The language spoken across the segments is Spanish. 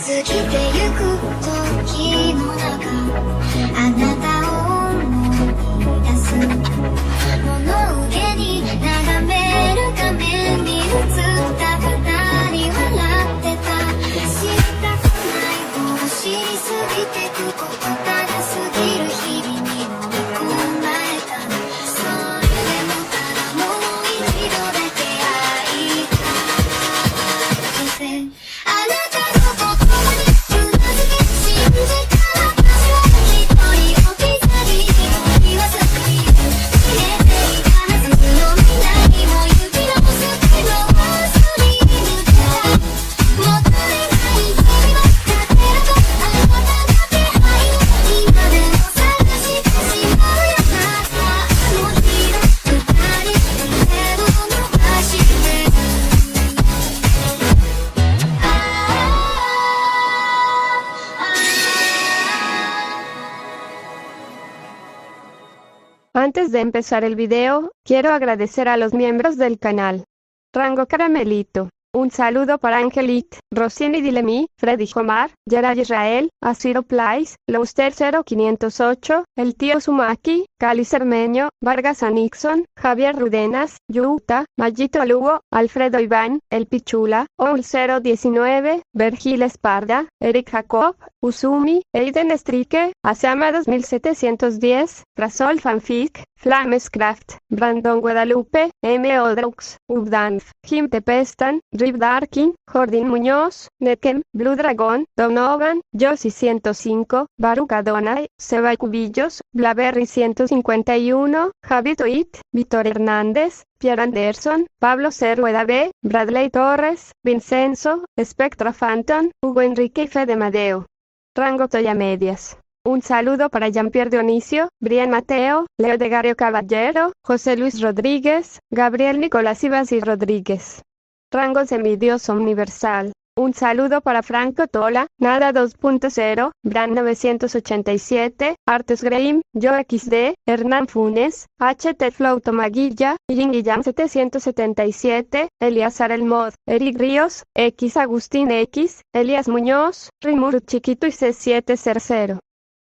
過ぎてゆく時の中あなたを思い出す物憂げに眺める画面に映った二人笑ってた知りたくないを知りすぎてくことから過ぎる日々に飲み込まれたそれでもただもう一度だけ会いたいあなたの言葉にうなずき信じた私は一人置き去り言わずに消えていたはずの未来も行き直すけど忘れぬからもったいない日々は勝てるとあなたの気配今でも探してしまうよまたあの日の二人手を伸ばしてAntes de empezar el video, quiero agradecer a los miembros del canal. Rango Caramelito. Un saludo para Angelique, Rossini Dilemi, Freddy Omar, Gerard Israel, Asiro Place, Louster 0508, El Tío Sumaki, Cali Cermeño, Vargas Anixon, Javier Rudenas, Yuta, Mayito Lugo, Alfredo Iván, El Pichula, Oul 019, Vergil Esparda, Eric Jacob, Usumi, Aiden Estrique, Asama 2710, Rasol Fanfic, Flamescraft, Brandon Guadalupe, M. Odrux, Ubdanf, Jim Tepestan, Rip Darkin, Jordin Muñoz, Nekem, Blue Dragon, Donovan, Josie 105, Baruch Adonai, Seba Cubillos, Blaberry 151, Javi Toit, Víctor Hernández, Pierre Anderson, Pablo C. Rueda B, Bradley Torres, Vincenzo, Spectra Phantom, Hugo Enrique y Fede Madeo. Rango Toya Medias. Un saludo para Jean-Pierre Dionisio, Brian Mateo, Leo de Gario Caballero, José Luis Rodríguez, Gabriel Nicolás Ibasi Rodríguez. Rango Semidioso Universal. Un saludo para Franco Tola, Nada 2.0, Bran 987, Artes Graham, Yo XD, Hernán Funes, HT Flow Tomaguilla, Guillán 777, Eliazar El Mod, Eric Ríos, X Agustín X, Elías Muñoz, Rimuru Chiquito y C700.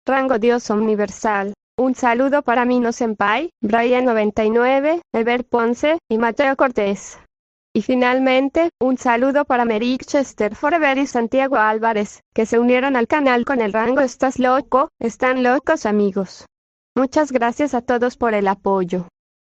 Rango Dios Universal. Un saludo para Mino Senpai, Brian 99, Ever Ponce y Mateo Cortés. Y finalmente, un saludo para Merrick Chester Forever y Santiago Álvarez, que se unieron al canal con el rango ¿Estás loco? Están locos amigos. Muchas gracias a todos por el apoyo.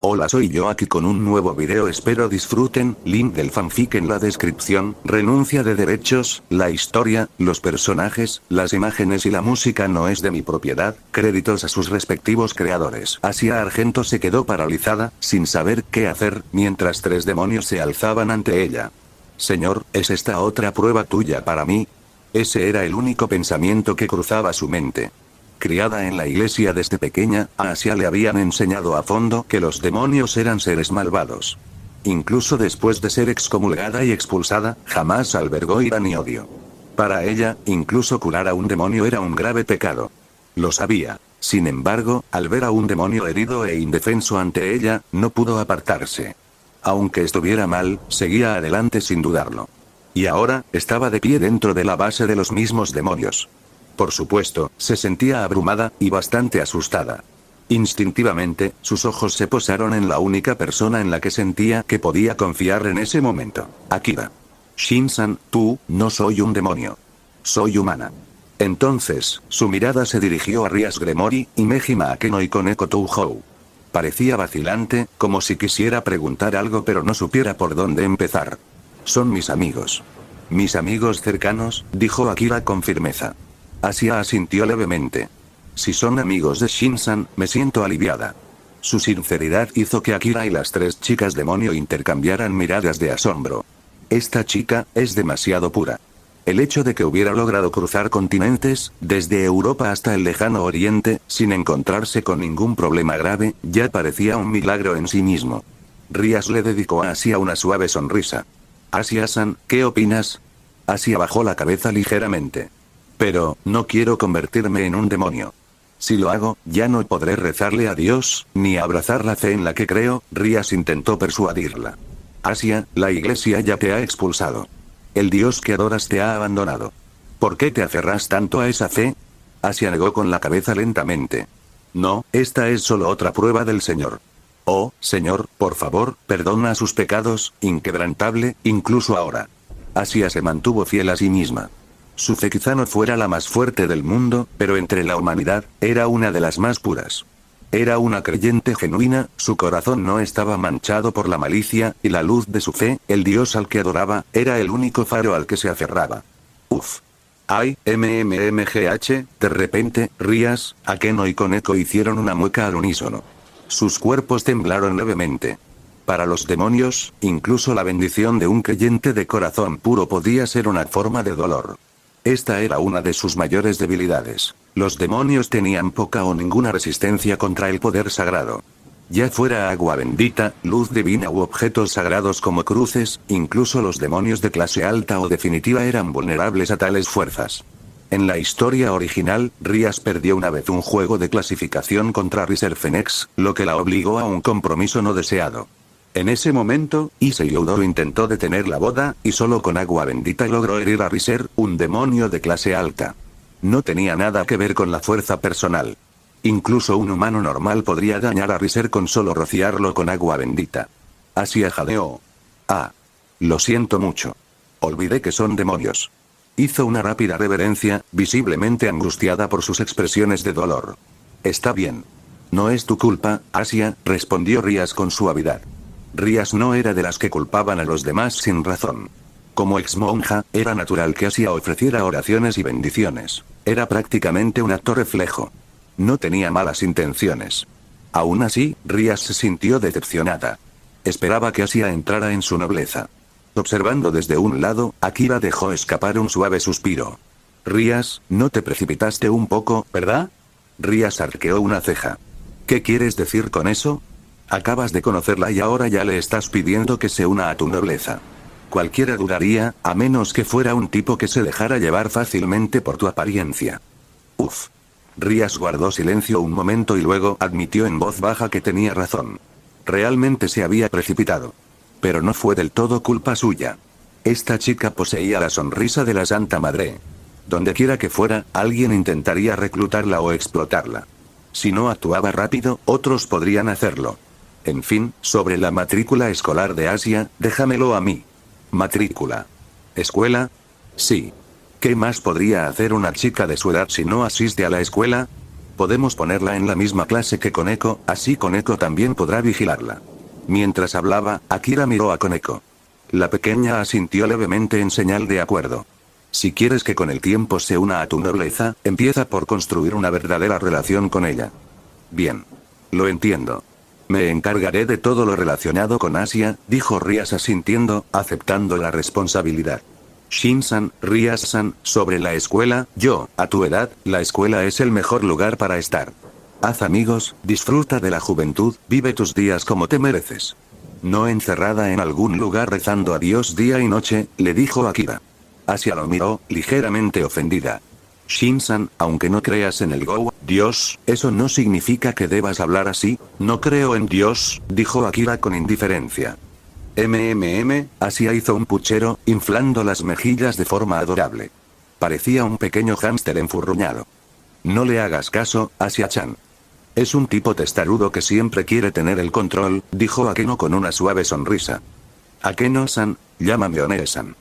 Hola, soy yo aquí con un nuevo video, espero disfruten, link del fanfic en la descripción, renuncia de derechos, la historia, los personajes, las imágenes y la música no es de mi propiedad, créditos a sus respectivos creadores. Asia Argento se quedó paralizada, sin saber qué hacer, mientras tres demonios se alzaban ante ella. Señor, ¿es esta otra prueba tuya para mí? Ese era el único pensamiento que cruzaba su mente. Criada en la iglesia desde pequeña, a Asia le habían enseñado a fondo que los demonios eran seres malvados. Incluso después de ser excomulgada y expulsada, jamás albergó ira ni odio. Para ella, incluso curar a un demonio era un grave pecado. Lo sabía. Sin embargo, al ver a un demonio herido e indefenso ante ella, no pudo apartarse. Aunque estuviera mal, seguía adelante sin dudarlo. Y ahora, estaba de pie dentro de la base de los mismos demonios. Por supuesto, se sentía abrumada, y bastante asustada. Instintivamente, sus ojos se posaron en la única persona en la que sentía que podía confiar en ese momento, Akira. Shin-san, tú, no soy un demonio. Soy humana. Entonces, su mirada se dirigió a Rias Gremory, y Mejima Akeno y Koneko Touhou. Parecía vacilante, como si quisiera preguntar algo pero no supiera por dónde empezar. Son mis amigos. Mis amigos cercanos, dijo Akira con firmeza. Asia asintió levemente. Si son amigos de Shin-san, me siento aliviada. Su sinceridad hizo que Akira y las tres chicas demonio intercambiaran miradas de asombro. Esta chica, es demasiado pura. El hecho de que hubiera logrado cruzar continentes, desde Europa hasta el lejano Oriente, sin encontrarse con ningún problema grave, ya parecía un milagro en sí mismo. Rias le dedicó a Asia una suave sonrisa. Asia-san, ¿qué opinas? Asia bajó la cabeza ligeramente. Pero, no quiero convertirme en un demonio. Si lo hago, ya no podré rezarle a Dios, ni abrazar la fe en la que creo. Rias intentó persuadirla. Asia, la iglesia ya te ha expulsado. El Dios que adoras te ha abandonado. ¿Por qué te aferras tanto a esa fe? Asia negó con la cabeza lentamente. No, esta es solo otra prueba del Señor. Oh, Señor, por favor, perdona sus pecados, inquebrantable, incluso ahora. Asia se mantuvo fiel a sí misma. Su fe quizá no fuera la más fuerte del mundo, pero entre la humanidad, era una de las más puras. Era una creyente genuina, su corazón no estaba manchado por la malicia, y la luz de su fe, el Dios al que adoraba, era el único faro al que se aferraba. Uf. Ay, MMMGH, de repente, Rías, Akeno y Koneko hicieron una mueca al unísono. Sus cuerpos temblaron levemente. Para los demonios, incluso la bendición de un creyente de corazón puro podía ser una forma de dolor. Esta era una de sus mayores debilidades. Los demonios tenían poca o ninguna resistencia contra el poder sagrado. Ya fuera agua bendita, luz divina u objetos sagrados como cruces, incluso los demonios de clase alta o definitiva eran vulnerables a tales fuerzas. En la historia original, Rías perdió una vez un juego de clasificación contra Riser Fenix, lo que la obligó a un compromiso no deseado. En ese momento, Issei Eudoro intentó detener la boda, y solo con agua bendita logró herir a Riser, un demonio de clase alta. No tenía nada que ver con la fuerza personal. Incluso un humano normal podría dañar a Riser con solo rociarlo con agua bendita. Asia jadeó. Ah. Lo siento mucho. Olvidé que son demonios. Hizo una rápida reverencia, visiblemente angustiada por sus expresiones de dolor. Está bien. No es tu culpa, Asia, respondió Rías con suavidad. Rías no era de las que culpaban a los demás sin razón. Como ex monja, era natural que Asia ofreciera oraciones y bendiciones. Era prácticamente un acto reflejo. No tenía malas intenciones. Aún así, Rías se sintió decepcionada. Esperaba que Asia entrara en su nobleza. Observando desde un lado, Akira dejó escapar un suave suspiro. Rías, no te precipitaste un poco, ¿verdad? Rías arqueó una ceja. ¿Qué quieres decir con eso? Acabas de conocerla y ahora ya le estás pidiendo que se una a tu nobleza. Cualquiera dudaría, a menos que fuera un tipo que se dejara llevar fácilmente por tu apariencia. Uf. Rías guardó silencio un momento y luego admitió en voz baja que tenía razón. Realmente se había precipitado. Pero no fue del todo culpa suya. Esta chica poseía la sonrisa de la Santa Madre. Dondequiera que fuera, alguien intentaría reclutarla o explotarla. Si no actuaba rápido, otros podrían hacerlo. En fin, sobre la matrícula escolar de Asia, déjamelo a mí. Matrícula. ¿Escuela? Sí. ¿Qué más podría hacer una chica de su edad si no asiste a la escuela? Podemos ponerla en la misma clase que Koneko, así Koneko también podrá vigilarla. Mientras hablaba, Akira miró a Koneko. La pequeña asintió levemente en señal de acuerdo. Si quieres que con el tiempo se una a tu nobleza, empieza por construir una verdadera relación con ella. Bien. Lo entiendo. Me encargaré de todo lo relacionado con Asia, dijo Rías asintiendo, aceptando la responsabilidad. Shin-san, Rías-san, sobre la escuela, a tu edad, la escuela es el mejor lugar para estar. Haz amigos, disfruta de la juventud, vive tus días como te mereces. No encerrada en algún lugar rezando a Dios día y noche, le dijo Akira. Asia lo miró, ligeramente ofendida. Shin-san, aunque no creas en el Dios, eso no significa que debas hablar así. No creo en Dios, dijo Akira con indiferencia. Asia hizo un puchero, inflando las mejillas de forma adorable. Parecía un pequeño hámster enfurruñado. No le hagas caso, Asia-chan. Es un tipo testarudo que siempre quiere tener el control, dijo Akeno con una suave sonrisa. Akeno-san, llámame One-san.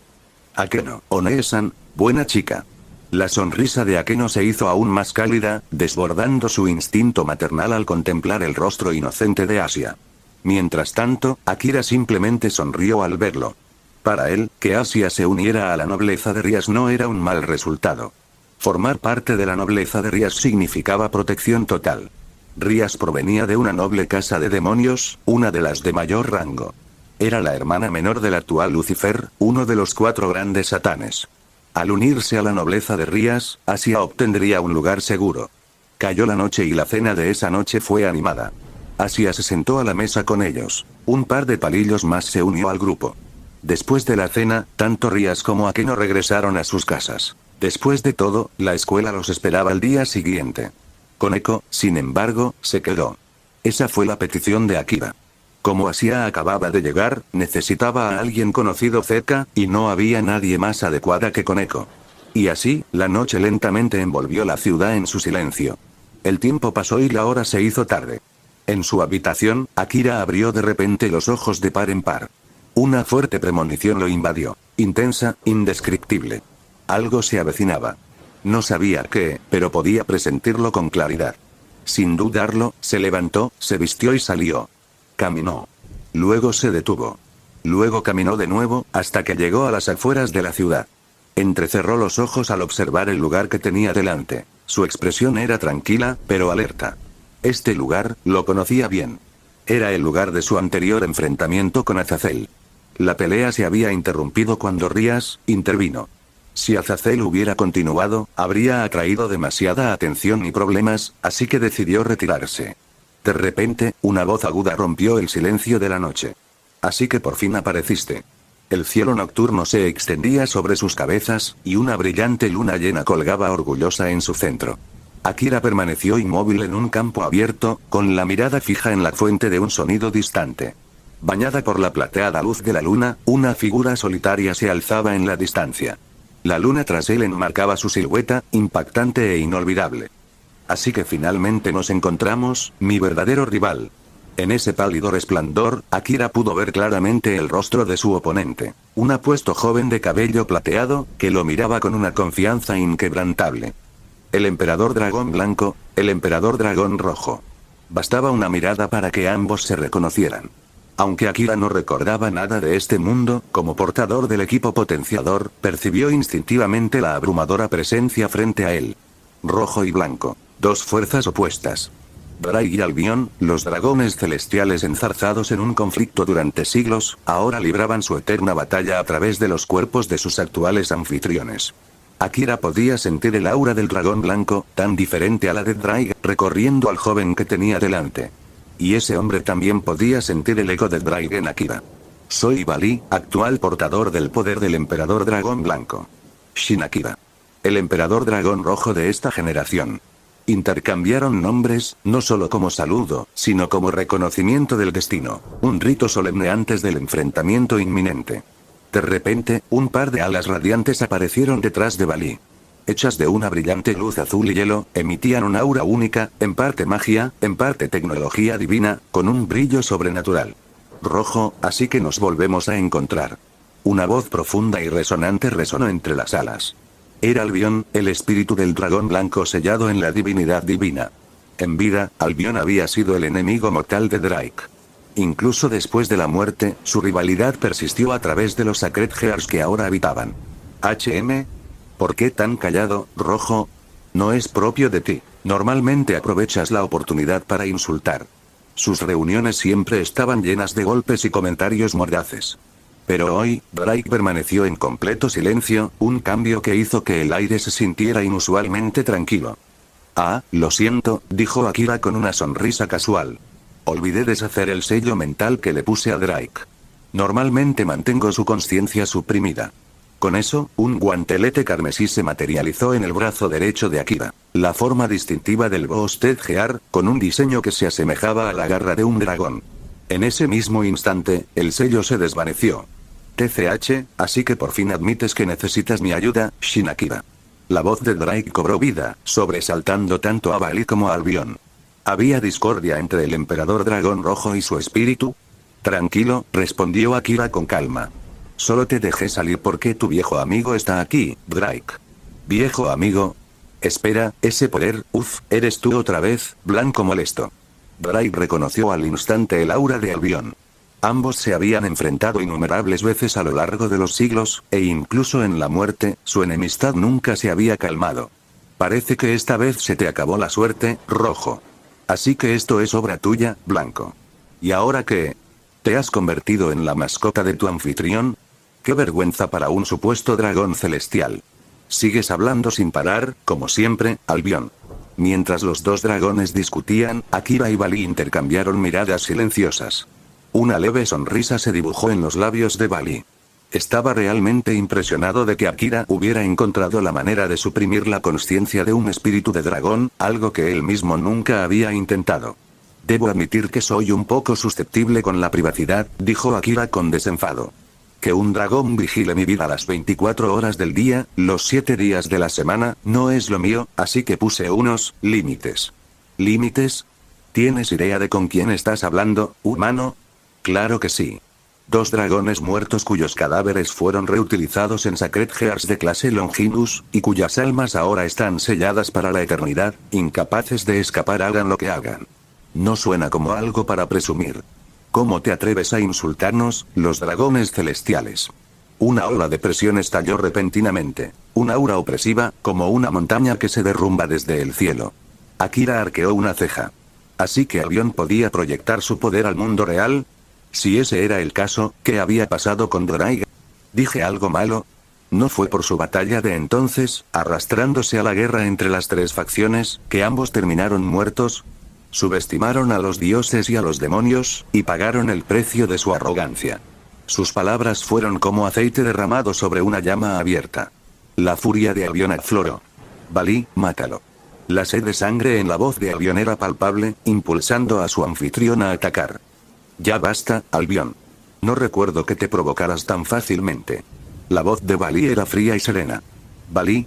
Akeno, One-san, buena chica. La sonrisa de Akeno se hizo aún más cálida, desbordando su instinto maternal al contemplar el rostro inocente de Asia. Mientras tanto, Akira simplemente sonrió al verlo. Para él, que Asia se uniera a la nobleza de Rías no era un mal resultado. Formar parte de la nobleza de Rías significaba protección total. Rías provenía de una noble casa de demonios, una de las de mayor rango. Era la hermana menor del actual Lucifer, uno de los 4 grandes satanes. Al unirse a la nobleza de Rías, Asia obtendría un lugar seguro. Cayó la noche y la cena de esa noche fue animada. Asia se sentó a la mesa con ellos. Un par de palillos más se unió al grupo. Después de la cena, tanto Rías como Akeno regresaron a sus casas. Después de todo, la escuela los esperaba al día siguiente. Koneko, sin embargo, se quedó. Esa fue la petición de Akira. Como Asia acababa de llegar, necesitaba a alguien conocido cerca, y no había nadie más adecuada que Koneko. Y así, la noche lentamente envolvió la ciudad en su silencio. El tiempo pasó y la hora se hizo tarde. En su habitación, Akira abrió de repente los ojos de par en par. Una fuerte premonición lo invadió. Intensa, indescriptible. Algo se avecinaba. No sabía qué, pero podía presentirlo con claridad. Sin dudarlo, se levantó, se vistió y salió. Caminó. Luego se detuvo. Luego caminó de nuevo, hasta que llegó a las afueras de la ciudad. Entrecerró los ojos al observar el lugar que tenía delante. Su expresión era tranquila, pero alerta. Este lugar, lo conocía bien. Era el lugar de su anterior enfrentamiento con Azazel. La pelea se había interrumpido cuando Rías intervino. Si Azazel hubiera continuado, habría atraído demasiada atención y problemas, así que decidió retirarse. De repente, una voz aguda rompió el silencio de la noche. Así que por fin apareciste. El cielo nocturno se extendía sobre sus cabezas, y una brillante luna llena colgaba orgullosa en su centro. Akira permaneció inmóvil en un campo abierto, con la mirada fija en la fuente de un sonido distante. Bañada por la plateada luz de la luna, una figura solitaria se alzaba en la distancia. La luna tras él enmarcaba su silueta, impactante e inolvidable. Así que finalmente nos encontramos, mi verdadero rival. En ese pálido resplandor, Akira pudo ver claramente el rostro de su oponente. Un apuesto joven de cabello plateado, que lo miraba con una confianza inquebrantable. El emperador dragón blanco, el emperador dragón rojo. Bastaba una mirada para que ambos se reconocieran. Aunque Akira no recordaba nada de este mundo, como portador del equipo potenciador, percibió instintivamente la abrumadora presencia frente a él. Rojo y blanco. Dos fuerzas opuestas. Drake y Albion, los dragones celestiales enzarzados en un conflicto durante siglos, ahora libraban su eterna batalla a través de los cuerpos de sus actuales anfitriones. Akira podía sentir el aura del dragón blanco, tan diferente a la de Drake, recorriendo al joven que tenía delante. Y ese hombre también podía sentir el eco de Drake en Akira. Soy Bali, actual portador del poder del emperador dragón blanco. Shin Akira. El emperador dragón rojo de esta generación. Intercambiaron nombres, no solo como saludo, sino como reconocimiento del destino, un rito solemne antes del enfrentamiento inminente. De repente, un par de alas radiantes aparecieron detrás de Bali. Hechas de una brillante luz azul y hielo, emitían un aura única, en parte magia, en parte tecnología divina, con un brillo sobrenatural. Rojo, así que nos volvemos a encontrar. Una voz profunda y resonante resonó entre las alas. Era Albion, el espíritu del dragón blanco sellado en la divinidad divina. En vida, Albion había sido el enemigo mortal de Drake. Incluso después de la muerte, su rivalidad persistió a través de los Sacred Gears que ahora habitaban. HM. ¿Por qué tan callado, Rojo? No es propio de ti. Normalmente aprovechas la oportunidad para insultar. Sus reuniones siempre estaban llenas de golpes y comentarios mordaces. Pero hoy, Drake permaneció en completo silencio, un cambio que hizo que el aire se sintiera inusualmente tranquilo. Ah, lo siento, dijo Akira con una sonrisa casual. Olvidé deshacer el sello mental que le puse a Drake. Normalmente mantengo su conciencia suprimida. Con eso, un guantelete carmesí se materializó en el brazo derecho de Akira. La forma distintiva del Boosted Gear, con un diseño que se asemejaba a la garra de un dragón. En ese mismo instante, el sello se desvaneció. TCH, así que por fin admites que necesitas mi ayuda, Shin Akira. La voz de Drake cobró vida, sobresaltando tanto a Bali como a Albion. ¿Había discordia entre el emperador dragón rojo y su espíritu? Tranquilo, respondió Akira con calma. Solo te dejé salir porque tu viejo amigo está aquí, Drake. ¿Viejo amigo? Espera, ese poder, ¿eres tú otra vez, blanco molesto? Drake reconoció al instante el aura de Albion. Ambos se habían enfrentado innumerables veces a lo largo de los siglos, e incluso en la muerte, su enemistad nunca se había calmado. Parece que esta vez se te acabó la suerte, Rojo. Así que esto es obra tuya, Blanco. ¿Y ahora qué? ¿Te has convertido en la mascota de tu anfitrión? ¡Qué vergüenza para un supuesto dragón celestial! Sigues hablando sin parar, como siempre, Albion. Mientras los dos dragones discutían, Akira y Bali intercambiaron miradas silenciosas. Una leve sonrisa se dibujó en los labios de Bali. Estaba realmente impresionado de que Akira hubiera encontrado la manera de suprimir la consciencia de un espíritu de dragón, algo que él mismo nunca había intentado. Debo admitir que soy un poco susceptible con la privacidad, dijo Akira con desenfado. Que un dragón vigile mi vida las 24 horas del día, los 7 días de la semana, no es lo mío, así que puse unos límites. ¿Límites? ¿Tienes idea de con quién estás hablando, humano? Claro que sí. 2 dragones muertos cuyos cadáveres fueron reutilizados en Sacred Hearts de clase Longinus, y cuyas almas ahora están selladas para la eternidad, incapaces de escapar hagan lo que hagan. No suena como algo para presumir. ¿Cómo te atreves a insultarnos, los dragones celestiales? Una ola de presión estalló repentinamente. Un aura opresiva, como una montaña que se derrumba desde el cielo. Akira arqueó una ceja. ¿Así que Albion podía proyectar su poder al mundo real? Si ese era el caso, ¿qué había pasado con Dorai? ¿Dije algo malo? ¿No fue por su batalla de entonces, arrastrándose a la guerra entre las 3 facciones, que ambos terminaron muertos? Subestimaron a los dioses y a los demonios, y pagaron el precio de su arrogancia. Sus palabras fueron como aceite derramado sobre una llama abierta. La furia de Albion afloró. Valí, mátalo. La sed de sangre en la voz de Albion era palpable, impulsando a su anfitrión a atacar. Ya basta, Albion. No recuerdo que te provocaras tan fácilmente. La voz de Valí era fría y serena. Valí,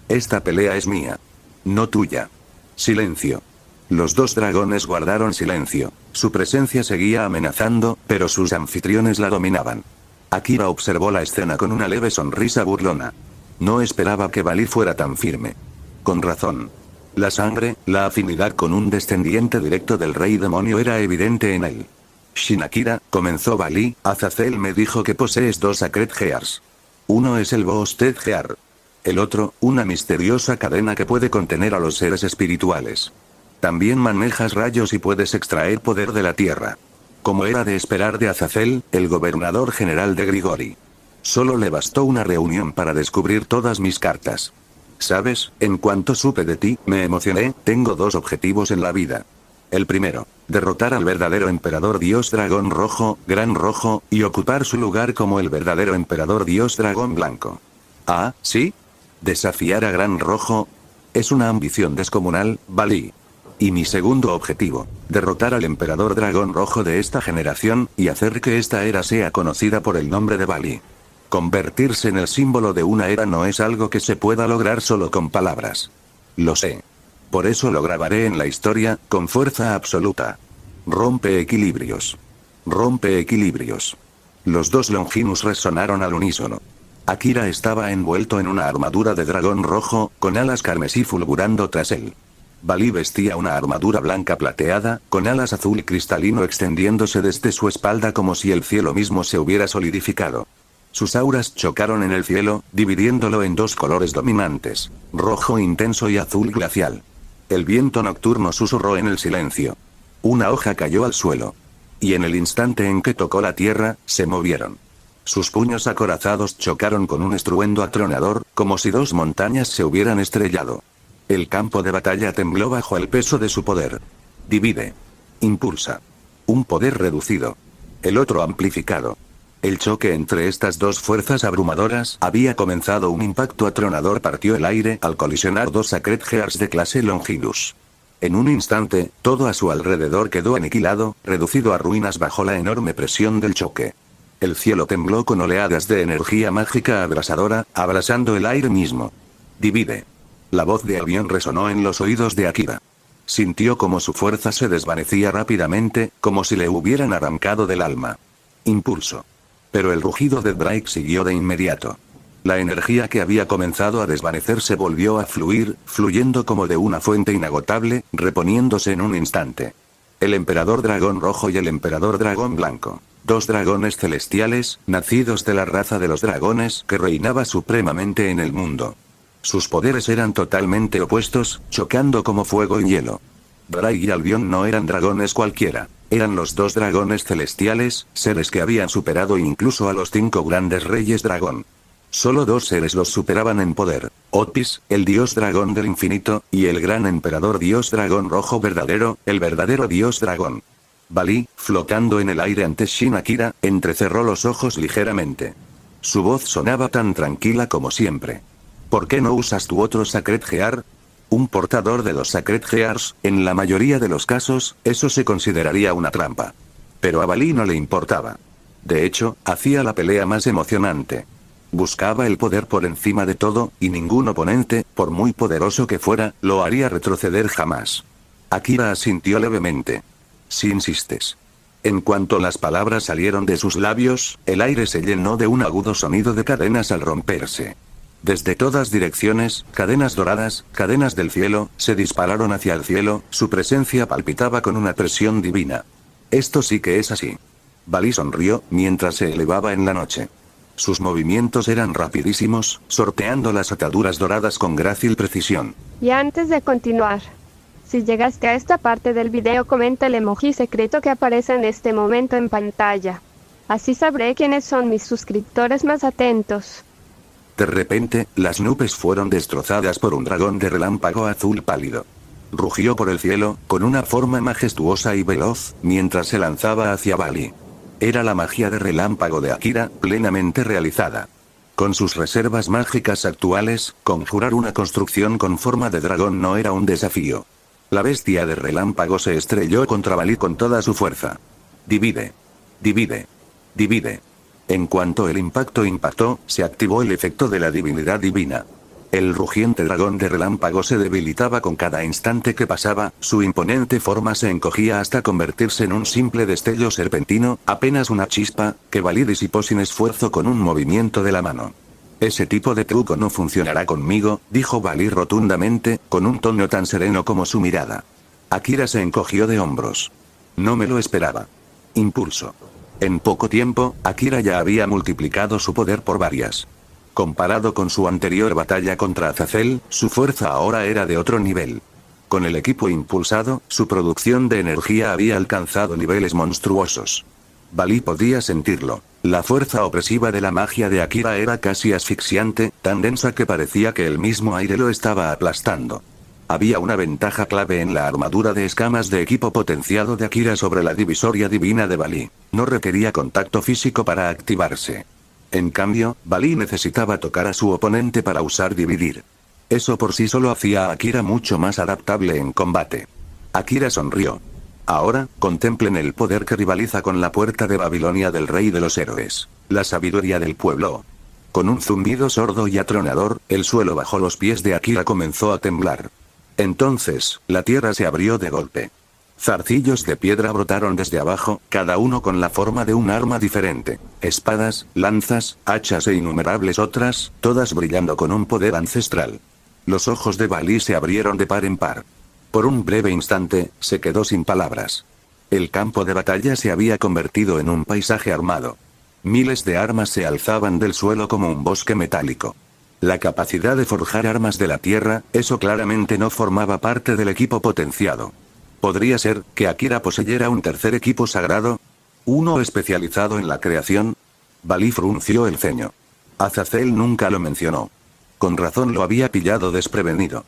esta pelea es mía. No tuya. Silencio. Los 2 dragones guardaron silencio. Su presencia seguía amenazando, pero sus anfitriones la dominaban. Akira observó la escena con una leve sonrisa burlona. No esperaba que Valí fuera tan firme. Con razón. La sangre, la afinidad con un descendiente directo del rey demonio era evidente en él. Shinakira, comenzó Valí, Azazel me dijo que posees 2 Sacred Hearts. Uno es el Boosted Heart. El otro, una misteriosa cadena que puede contener a los seres espirituales. También manejas rayos y puedes extraer poder de la tierra. Como era de esperar de Azazel, el gobernador general de Grigori. Solo le bastó una reunión para descubrir todas mis cartas. ¿Sabes? En cuanto supe de ti, me emocioné. Tengo 2 objetivos en la vida. El primero, derrotar al verdadero emperador dios dragón rojo, gran rojo, y ocupar su lugar como el verdadero emperador dios dragón blanco. ¿Ah, sí? ¿Desafiar a gran rojo? Es una ambición descomunal, Valí. Y mi segundo objetivo, derrotar al emperador dragón rojo de esta generación, y hacer que esta era sea conocida por el nombre de Valí. Convertirse en el símbolo de una era no es algo que se pueda lograr solo con palabras. Lo sé. Por eso lo grabaré en la historia, con fuerza absoluta. Rompe equilibrios. Rompe equilibrios. Los 2 Longinus resonaron al unísono. Akira estaba envuelto en una armadura de dragón rojo, con alas carmesí fulgurando tras él. Valí vestía una armadura blanca plateada, con alas azul cristalino extendiéndose desde su espalda como si el cielo mismo se hubiera solidificado. Sus auras chocaron en el cielo, dividiéndolo en 2 colores dominantes, rojo intenso y azul glacial. El viento nocturno susurró en el silencio. Una hoja cayó al suelo. Y en el instante en que tocó la tierra, se movieron. Sus puños acorazados chocaron con un estruendo atronador, como si 2 montañas se hubieran estrellado. El campo de batalla tembló bajo el peso de su poder. Divide. Impulsa. Un poder reducido. El otro amplificado. El choque entre estas 2 fuerzas abrumadoras había comenzado. Un impacto atronador partió el aire al colisionar 2 Sacred Hearts de clase Longinus. En un instante, todo a su alrededor quedó aniquilado, reducido a ruinas bajo la enorme presión del choque. El cielo tembló con oleadas de energía mágica abrasadora, abrasando el aire mismo. Divide. La voz de Albion resonó en los oídos de Akira. Sintió como su fuerza se desvanecía rápidamente, como si le hubieran arrancado del alma. Impulso. Pero el rugido de Drake siguió de inmediato. La energía que había comenzado a desvanecerse volvió a fluir, fluyendo como de una fuente inagotable, reponiéndose en un instante. El emperador dragón rojo y el emperador dragón blanco. 2 dragones celestiales, nacidos de la raza de los dragones que reinaba supremamente en el mundo. Sus poderes eran totalmente opuestos, chocando como fuego y hielo. Drake y Albion no eran dragones cualquiera. Eran los 2 dragones celestiales, seres que habían superado incluso a los 5 grandes reyes dragón. Solo 2 seres los superaban en poder. Otis, el dios dragón del infinito, y el gran emperador dios dragón rojo verdadero, el verdadero dios dragón. Valí, flotando en el aire ante Shinakira, entrecerró los ojos ligeramente. Su voz sonaba tan tranquila como siempre. ¿Por qué no usas tu otro Sacred Heart? Un portador de los Sacred Hearts, en la mayoría de los casos, eso se consideraría una trampa. Pero a Valí no le importaba. De hecho, hacía la pelea más emocionante. Buscaba el poder por encima de todo, y ningún oponente, por muy poderoso que fuera, lo haría retroceder jamás. Akira asintió levemente. Si insistes. En cuanto las palabras salieron de sus labios, el aire se llenó de un agudo sonido de cadenas al romperse. Desde todas direcciones, cadenas doradas, cadenas del cielo, se dispararon hacia el cielo, su presencia palpitaba con una presión divina. Esto sí que es así. Balí sonrió, mientras se elevaba en la noche. Sus movimientos eran rapidísimos, sorteando las ataduras doradas con grácil precisión. Y antes de continuar, si llegaste a esta parte del video, comenta el emoji secreto que aparece en este momento en pantalla. Así sabré quiénes son mis suscriptores más atentos. De repente, las nubes fueron destrozadas por un dragón de relámpago azul pálido. Rugió por el cielo, con una forma majestuosa y veloz, mientras se lanzaba hacia Balí. Era la magia de relámpago de Akira, plenamente realizada. Con sus reservas mágicas actuales, conjurar una construcción con forma de dragón no era un desafío. La bestia de relámpago se estrelló contra Balí con toda su fuerza. Divide. Divide. Divide. En cuanto el impacto impactó, se activó el efecto de la divinidad divina. El rugiente dragón de relámpago se debilitaba con cada instante que pasaba, su imponente forma se encogía hasta convertirse en un simple destello serpentino, apenas una chispa, que Balí disipó sin esfuerzo con un movimiento de la mano. Ese tipo de truco no funcionará conmigo, dijo Balí rotundamente, con un tono tan sereno como su mirada. Akira se encogió de hombros. No me lo esperaba. Impulso. En poco tiempo, Akira ya había multiplicado su poder por varias. Comparado con su anterior batalla contra Azazel, su fuerza ahora era de otro nivel. Con el equipo impulsado, su producción de energía había alcanzado niveles monstruosos. Balí podía sentirlo. La fuerza opresiva de la magia de Akira era casi asfixiante, tan densa que parecía que el mismo aire lo estaba aplastando. Había una ventaja clave en la armadura de escamas de equipo potenciado de Akira sobre la divisoria divina de Balí. No requería contacto físico para activarse. En cambio, Balí necesitaba tocar a su oponente para usar dividir. Eso por sí solo hacía a Akira mucho más adaptable en combate. Akira sonrió. Ahora, contemplen el poder que rivaliza con la puerta de Babilonia del rey de los héroes, la sabiduría del pueblo. Con un zumbido sordo y atronador, el suelo bajo los pies de Akira comenzó a temblar. Entonces, la tierra se abrió de golpe. Zarcillos de piedra brotaron desde abajo, cada uno con la forma de un arma diferente. Espadas, lanzas, hachas e innumerables otras, todas brillando con un poder ancestral. Los ojos de Balí se abrieron de par en par. Por un breve instante, se quedó sin palabras. El campo de batalla se había convertido en un paisaje armado. Miles de armas se alzaban del suelo como un bosque metálico. La capacidad de forjar armas de la tierra, eso claramente no formaba parte del equipo potenciado. ¿Podría ser que Akira poseyera un tercer equipo sagrado? ¿Uno especializado en la creación? Balí frunció el ceño. Azazel nunca lo mencionó. Con razón lo había pillado desprevenido.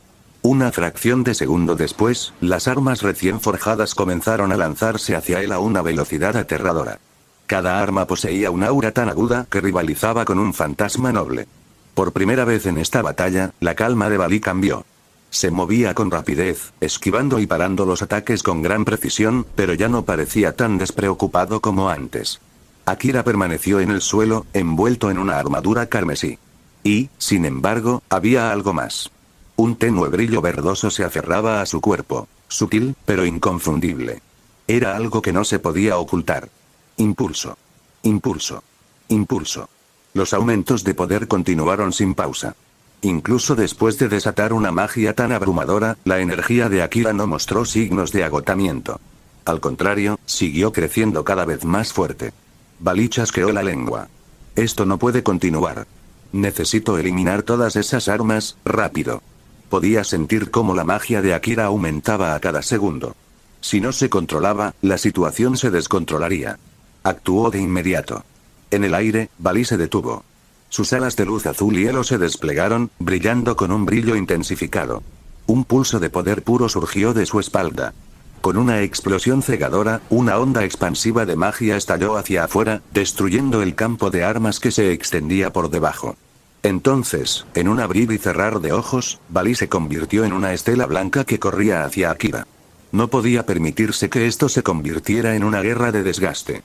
Una fracción de segundo después, las armas recién forjadas comenzaron a lanzarse hacia él a una velocidad aterradora. Cada arma poseía un aura tan aguda que rivalizaba con un fantasma noble. Por primera vez en esta batalla, la calma de Balí cambió. Se movía con rapidez, esquivando y parando los ataques con gran precisión, pero ya no parecía tan despreocupado como antes. Akira permaneció en el suelo, envuelto en una armadura carmesí. Y, sin embargo, había algo más. Un tenue brillo verdoso se aferraba a su cuerpo, sutil, pero inconfundible. Era algo que no se podía ocultar. Impulso. Impulso. Impulso. Los aumentos de poder continuaron sin pausa. Incluso después de desatar una magia tan abrumadora, la energía de Akira no mostró signos de agotamiento. Al contrario, siguió creciendo cada vez más fuerte. Balí chasqueó la lengua. Esto no puede continuar. Necesito eliminar todas esas armas, rápido. Podía sentir cómo la magia de Akira aumentaba a cada segundo. Si no se controlaba, la situación se descontrolaría. Actuó de inmediato. En el aire, Balí se detuvo. Sus alas de luz azul hielo se desplegaron, brillando con un brillo intensificado. Un pulso de poder puro surgió de su espalda. Con una explosión cegadora, una onda expansiva de magia estalló hacia afuera, destruyendo el campo de armas que se extendía por debajo. Entonces, en un abrir y cerrar de ojos, Balí se convirtió en una estela blanca que corría hacia Akira. No podía permitirse que esto se convirtiera en una guerra de desgaste.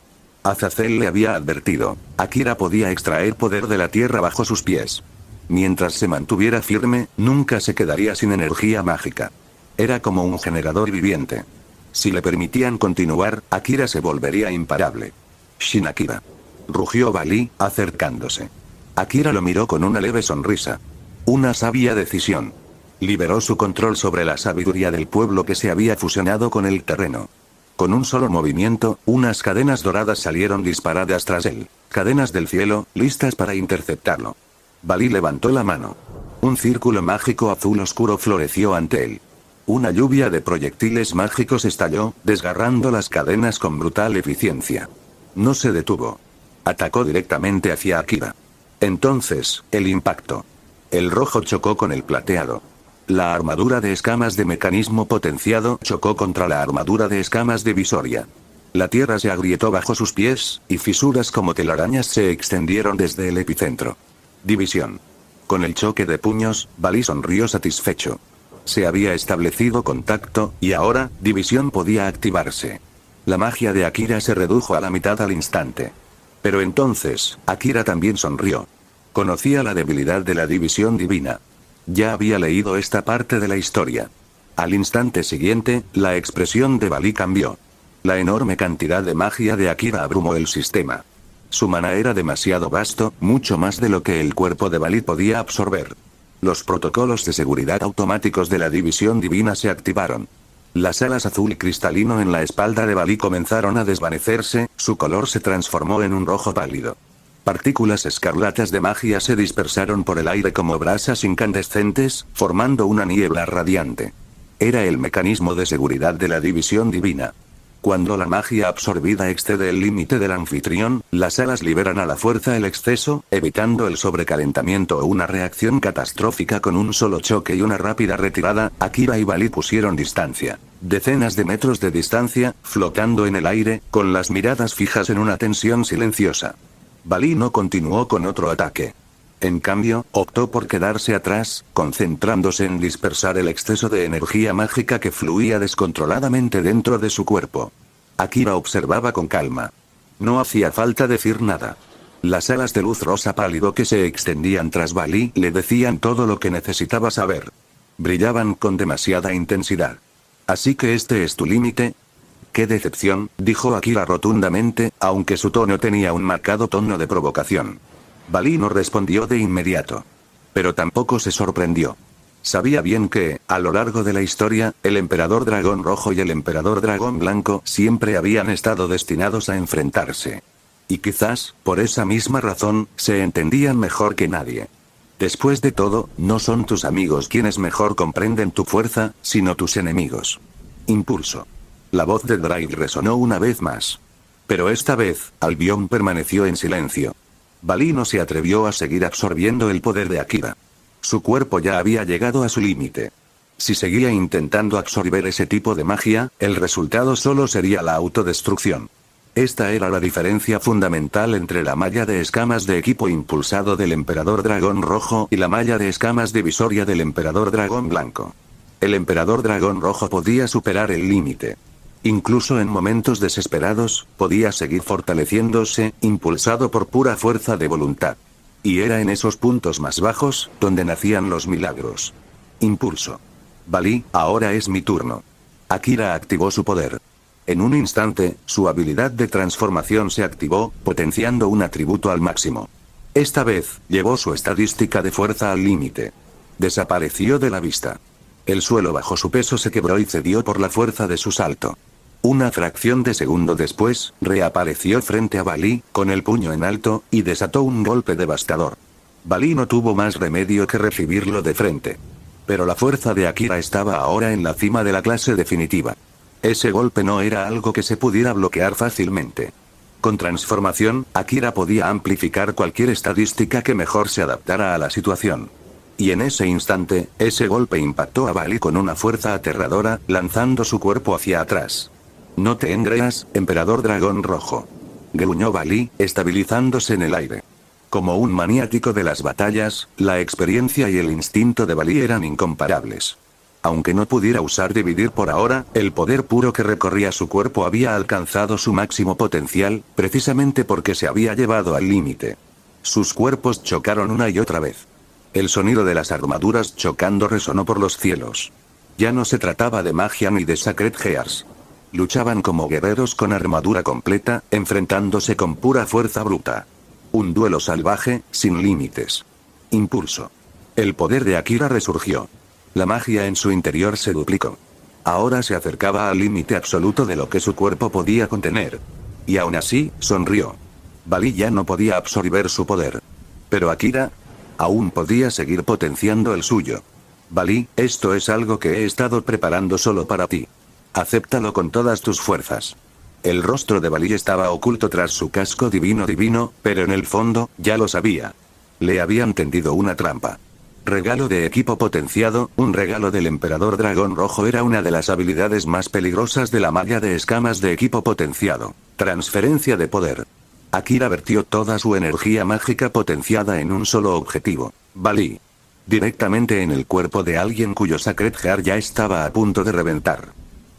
Azazel le había advertido. Akira podía extraer poder de la tierra bajo sus pies. Mientras se mantuviera firme, nunca se quedaría sin energía mágica. Era como un generador viviente. Si le permitían continuar, Akira se volvería imparable. Shin Akira. Rugió Balí, acercándose. Akira lo miró con una leve sonrisa. Una sabia decisión. Liberó su control sobre la sabiduría del pueblo que se había fusionado con el terreno. Con un solo movimiento, unas cadenas doradas salieron disparadas tras él. Cadenas del cielo, listas para interceptarlo. Balí levantó la mano. Un círculo mágico azul oscuro floreció ante él. Una lluvia de proyectiles mágicos estalló, desgarrando las cadenas con brutal eficiencia. No se detuvo. Atacó directamente hacia Akira. Entonces, el impacto. El rojo chocó con el plateado. La armadura de escamas de mecanismo potenciado chocó contra la armadura de escamas divisoria. La tierra se agrietó bajo sus pies, y fisuras como telarañas se extendieron desde el epicentro. División. Con el choque de puños, Balí sonrió satisfecho. Se había establecido contacto, y ahora, división podía activarse. La magia de Akira se redujo a la mitad al instante. Pero entonces, Akira también sonrió. Conocía la debilidad de la división divina. Ya había leído esta parte de la historia. Al instante siguiente, la expresión de Balí cambió. La enorme cantidad de magia de Akira abrumó el sistema. Su mana era demasiado vasto, mucho más de lo que el cuerpo de Balí podía absorber. Los protocolos de seguridad automáticos de la división divina se activaron. Las alas azul cristalino en la espalda de Balí comenzaron a desvanecerse, su color se transformó en un rojo pálido. Partículas escarlatas de magia se dispersaron por el aire como brasas incandescentes, formando una niebla radiante. Era el mecanismo de seguridad de la división divina. Cuando la magia absorbida excede el límite del anfitrión, las alas liberan a la fuerza el exceso, evitando el sobrecalentamiento o una reacción catastrófica. Con un solo choque y una rápida retirada, Akira y Balí pusieron distancia. Decenas de metros de distancia, flotando en el aire, con las miradas fijas en una tensión silenciosa. Balí no continuó con otro ataque. En cambio, optó por quedarse atrás, concentrándose en dispersar el exceso de energía mágica que fluía descontroladamente dentro de su cuerpo. Akira observaba con calma. No hacía falta decir nada. Las alas de luz rosa pálido que se extendían tras Balí le decían todo lo que necesitaba saber. Brillaban con demasiada intensidad. ¿Así que este es tu límite? ¡Qué decepción!, dijo Akira rotundamente, aunque su tono tenía un marcado tono de provocación. Balí no respondió de inmediato. Pero tampoco se sorprendió. Sabía bien que, a lo largo de la historia, el Emperador Dragón Rojo y el Emperador Dragón Blanco siempre habían estado destinados a enfrentarse. Y quizás, por esa misma razón, se entendían mejor que nadie. Después de todo, no son tus amigos quienes mejor comprenden tu fuerza, sino tus enemigos. Impulso. La voz de Drake resonó una vez más. Pero esta vez, Albion permaneció en silencio. Balí no se atrevió a seguir absorbiendo el poder de Akira. Su cuerpo ya había llegado a su límite. Si seguía intentando absorber ese tipo de magia, el resultado solo sería la autodestrucción. Esta era la diferencia fundamental entre la malla de escamas de equipo impulsado del Emperador Dragón Rojo y la malla de escamas divisoria del Emperador Dragón Blanco. El Emperador Dragón Rojo podía superar el límite. Incluso en momentos desesperados, podía seguir fortaleciéndose, impulsado por pura fuerza de voluntad. Y era en esos puntos más bajos, donde nacían los milagros. Impulso. Balí, ahora es mi turno. Akira activó su poder. En un instante, su habilidad de transformación se activó, potenciando un atributo al máximo. Esta vez, llevó su estadística de fuerza al límite. Desapareció de la vista. El suelo bajo su peso se quebró y cedió por la fuerza de su salto. Una fracción de segundo después, reapareció frente a Balí, con el puño en alto, y desató un golpe devastador. Balí no tuvo más remedio que recibirlo de frente. Pero la fuerza de Akira estaba ahora en la cima de la clase definitiva. Ese golpe no era algo que se pudiera bloquear fácilmente. Con transformación, Akira podía amplificar cualquier estadística que mejor se adaptara a la situación. Y en ese instante, ese golpe impactó a Balí con una fuerza aterradora, lanzando su cuerpo hacia atrás. No te engreas, Emperador Dragón Rojo. Gruñó Balí, estabilizándose en el aire. Como un maniático de las batallas, la experiencia y el instinto de Balí eran incomparables. Aunque no pudiera usar dividir por ahora, el poder puro que recorría su cuerpo había alcanzado su máximo potencial, precisamente porque se había llevado al límite. Sus cuerpos chocaron una y otra vez. El sonido de las armaduras chocando resonó por los cielos. Ya no se trataba de magia ni de Sacred Gears. Luchaban como guerreros con armadura completa, enfrentándose con pura fuerza bruta. Un duelo salvaje, sin límites. Impulso. El poder de Akira resurgió. La magia en su interior se duplicó. Ahora se acercaba al límite absoluto de lo que su cuerpo podía contener. Y aún así, sonrió. Bali ya no podía absorber su poder. Pero Akira aún podía seguir potenciando el suyo. Bali, esto es algo que he estado preparando solo para ti. Acéptalo con todas tus fuerzas. El rostro de Bali estaba oculto tras su casco divino, pero en el fondo, ya lo sabía. Le habían tendido una trampa. Regalo de equipo potenciado, un regalo del Emperador Dragón Rojo era una de las habilidades más peligrosas de la malla de escamas de equipo potenciado. Transferencia de poder. Akira vertió toda su energía mágica potenciada en un solo objetivo. Bali. Directamente en el cuerpo de alguien cuyo Sacred Heart ya estaba a punto de reventar.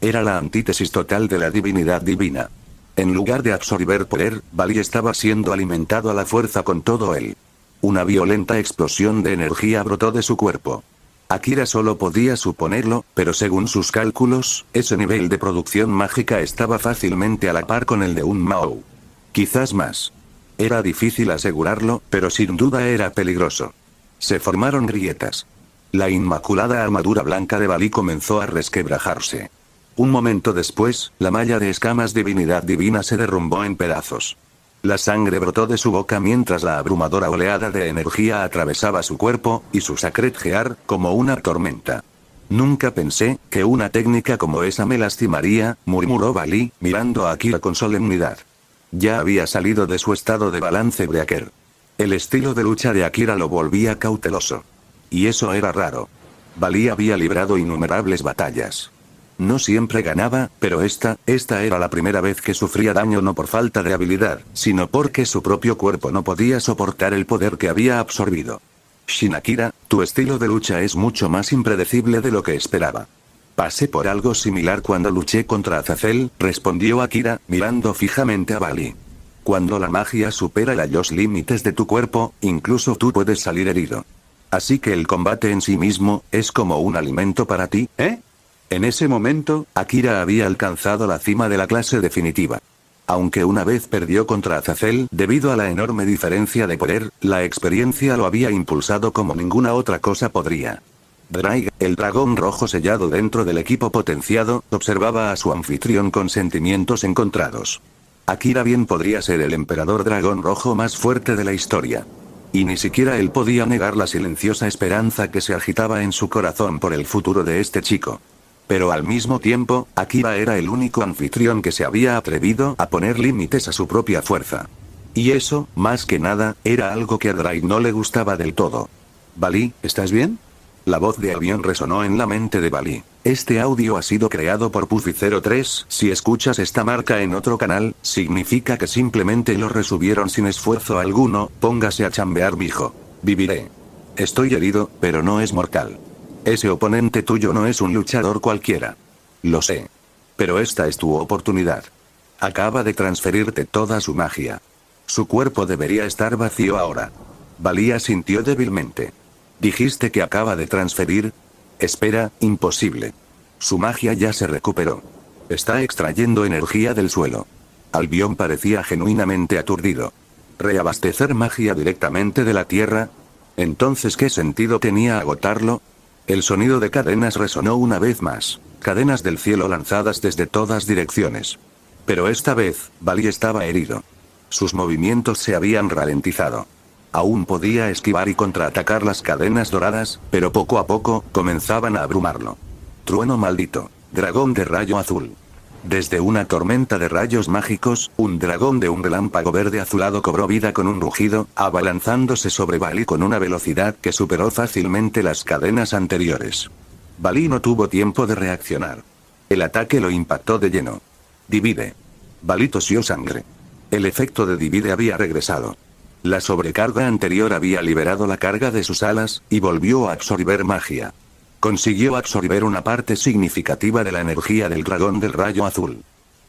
Era la antítesis total de la divinidad divina. En lugar de absorber poder, Bali estaba siendo alimentado a la fuerza con todo él. Una violenta explosión de energía brotó de su cuerpo. Akira solo podía suponerlo, pero según sus cálculos, ese nivel de producción mágica estaba fácilmente a la par con el de un Mao. Quizás más. Era difícil asegurarlo, pero sin duda era peligroso. Se formaron grietas. La inmaculada armadura blanca de Bali comenzó a resquebrajarse. Un momento después, la malla de escamas divinidad divina se derrumbó en pedazos. La sangre brotó de su boca mientras la abrumadora oleada de energía atravesaba su cuerpo, y su Sacred Gear, como una tormenta. Nunca pensé que una técnica como esa me lastimaría, murmuró Bali, mirando a Akira con solemnidad. Ya había salido de su estado de balance breaker. El estilo de lucha de Akira lo volvía cauteloso. Y eso era raro. Bali había librado innumerables batallas. No siempre ganaba, pero esta era la primera vez que sufría daño no por falta de habilidad, sino porque su propio cuerpo no podía soportar el poder que había absorbido. Shin Akira, tu estilo de lucha es mucho más impredecible de lo que esperaba. Pasé por algo similar cuando luché contra Azazel, respondió Akira, mirando fijamente a Bali. Cuando la magia supera los límites de tu cuerpo, incluso tú puedes salir herido. Así que el combate en sí mismo, es como un alimento para ti, ¿eh? En ese momento, Akira había alcanzado la cima de la clase definitiva. Aunque una vez perdió contra Azazel, debido a la enorme diferencia de poder, la experiencia lo había impulsado como ninguna otra cosa podría. Draig, el dragón rojo sellado dentro del equipo potenciado, observaba a su anfitrión con sentimientos encontrados. Akira bien podría ser el emperador dragón rojo más fuerte de la historia. Y ni siquiera él podía negar la silenciosa esperanza que se agitaba en su corazón por el futuro de este chico. Pero al mismo tiempo, Akira era el único anfitrión que se había atrevido a poner límites a su propia fuerza. Y eso, más que nada, era algo que a Draig no le gustaba del todo. Bali, ¿estás bien? La voz de avión resonó en la mente de Bali. Este audio ha sido creado por Puffy03. Si escuchas esta marca en otro canal, significa que simplemente lo resubieron sin esfuerzo alguno. Póngase a chambear, mijo. Viviré. Estoy herido, pero no es mortal. Ese oponente tuyo no es un luchador cualquiera. Lo sé. Pero esta es tu oportunidad. Acaba de transferirte toda su magia. Su cuerpo debería estar vacío ahora. Bali asintió débilmente. ¿Dijiste que acaba de transferir? Espera, imposible. Su magia ya se recuperó. Está extrayendo energía del suelo. Albion parecía genuinamente aturdido. ¿Reabastecer magia directamente de la tierra? Entonces, ¿qué sentido tenía agotarlo? El sonido de cadenas resonó una vez más. Cadenas del cielo lanzadas desde todas direcciones. Pero esta vez, Bali estaba herido. Sus movimientos se habían ralentizado. Aún podía esquivar y contraatacar las cadenas doradas, pero poco a poco, comenzaban a abrumarlo. Trueno maldito. Dragón de rayo azul. Desde una tormenta de rayos mágicos, un dragón de un relámpago verde azulado cobró vida con un rugido, abalanzándose sobre Bali con una velocidad que superó fácilmente las cadenas anteriores. Bali no tuvo tiempo de reaccionar. El ataque lo impactó de lleno. Divide. Bali tosió sangre. El efecto de Divide había regresado. La sobrecarga anterior había liberado la carga de sus alas, y volvió a absorber magia. Consiguió absorber una parte significativa de la energía del dragón del rayo azul.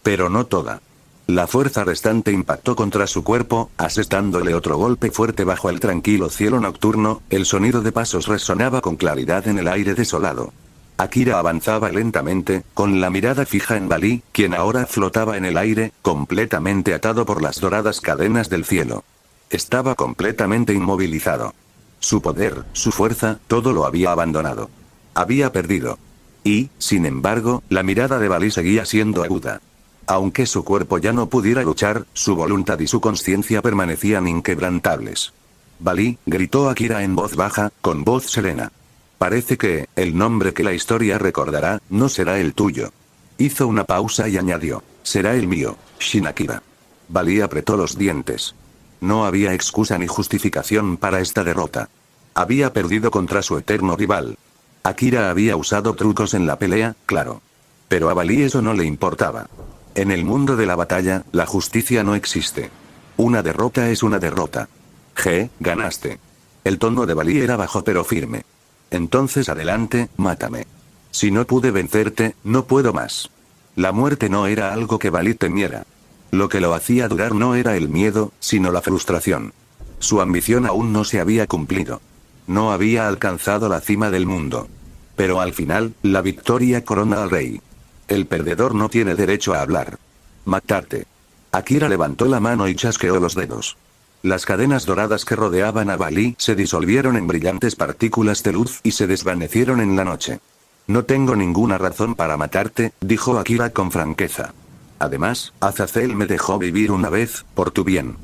Pero no toda. La fuerza restante impactó contra su cuerpo, asestándole otro golpe fuerte bajo el tranquilo cielo nocturno. El sonido de pasos resonaba con claridad en el aire desolado. Akira avanzaba lentamente, con la mirada fija en Balí, quien ahora flotaba en el aire, completamente atado por las doradas cadenas del cielo. Estaba completamente inmovilizado. Su poder, su fuerza, todo lo había abandonado. Había perdido. Y, sin embargo, la mirada de Balí seguía siendo aguda. Aunque su cuerpo ya no pudiera luchar, su voluntad y su conciencia permanecían inquebrantables. Balí, gritó Akira en voz baja, con voz serena. Parece que, el nombre que la historia recordará, no será el tuyo. Hizo una pausa y añadió, será el mío, Shin Akira. Balí apretó los dientes. No había excusa ni justificación para esta derrota. Había perdido contra su eterno rival. Akira había usado trucos en la pelea, claro. Pero a Balí eso no le importaba. En el mundo de la batalla, la justicia no existe. Una derrota es una derrota. Ganaste. El tono de Balí era bajo pero firme. Entonces adelante, mátame. Si no pude vencerte, no puedo más. La muerte no era algo que Balí temiera. Lo que lo hacía durar no era el miedo, sino la frustración. Su ambición aún no se había cumplido. No había alcanzado la cima del mundo. Pero al final, la victoria corona al rey. El perdedor no tiene derecho a hablar. Matarte. Akira levantó la mano y chasqueó los dedos. Las cadenas doradas que rodeaban a Balí se disolvieron en brillantes partículas de luz y se desvanecieron en la noche. No tengo ninguna razón para matarte, dijo Akira con franqueza. Además, Azazel me dejó vivir una vez, por tu bien.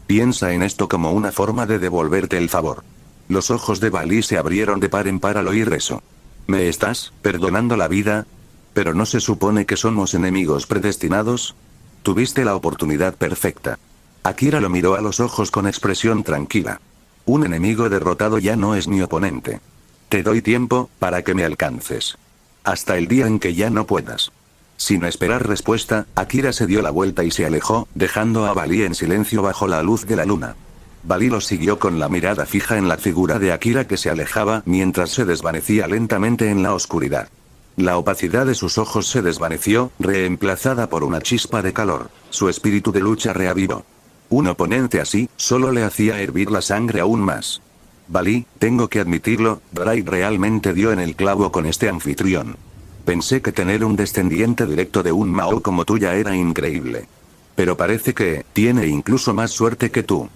Piensa en esto como una forma de devolverte el favor. Los ojos de Balí se abrieron de par en par al oír eso. ¿Me estás perdonando la vida? ¿Pero no se supone que somos enemigos predestinados? Tuviste la oportunidad perfecta. Akira lo miró a los ojos con expresión tranquila. Un enemigo derrotado ya no es mi oponente. Te doy tiempo, para que me alcances. Hasta el día en que ya no puedas. Sin esperar respuesta, Akira se dio la vuelta y se alejó, dejando a Balí en silencio bajo la luz de la luna. Balí lo siguió con la mirada fija en la figura de Akira que se alejaba mientras se desvanecía lentamente en la oscuridad. La opacidad de sus ojos se desvaneció, reemplazada por una chispa de calor. Su espíritu de lucha reavivó. Un oponente así, solo le hacía hervir la sangre aún más. Balí, tengo que admitirlo, Drake realmente dio en el clavo con este anfitrión. Pensé que tener un descendiente directo de un Mao como tú ya era increíble. Pero parece que, tiene incluso más suerte que tú.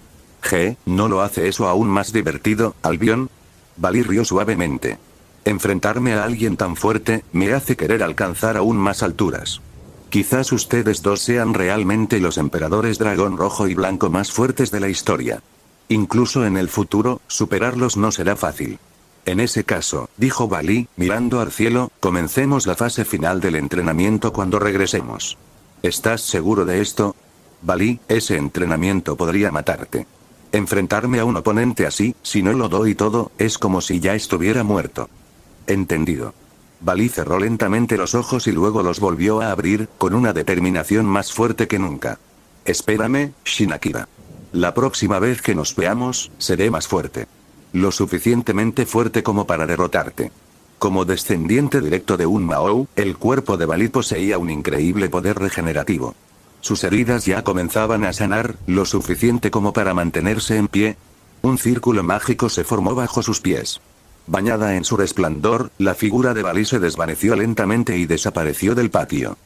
¿No lo hace eso aún más divertido, Albion? Balí rió suavemente. Enfrentarme a alguien tan fuerte, me hace querer alcanzar aún más alturas. Quizás ustedes dos sean realmente los emperadores dragón rojo y blanco más fuertes de la historia. Incluso en el futuro, superarlos no será fácil. En ese caso, dijo Balí, mirando al cielo, comencemos la fase final del entrenamiento cuando regresemos. ¿Estás seguro de esto? Balí, ese entrenamiento podría matarte. Enfrentarme a un oponente así, si no lo doy todo, es como si ya estuviera muerto. Entendido. Balí cerró lentamente los ojos y luego los volvió a abrir, con una determinación más fuerte que nunca. Espérame, Shin Akira. La próxima vez que nos veamos, seré más fuerte. Lo suficientemente fuerte como para derrotarte. Como descendiente directo de un Mao, el cuerpo de Balí poseía un increíble poder regenerativo. Sus heridas ya comenzaban a sanar, lo suficiente como para mantenerse en pie. Un círculo mágico se formó bajo sus pies. Bañada en su resplandor, la figura de Balí se desvaneció lentamente y desapareció del patio.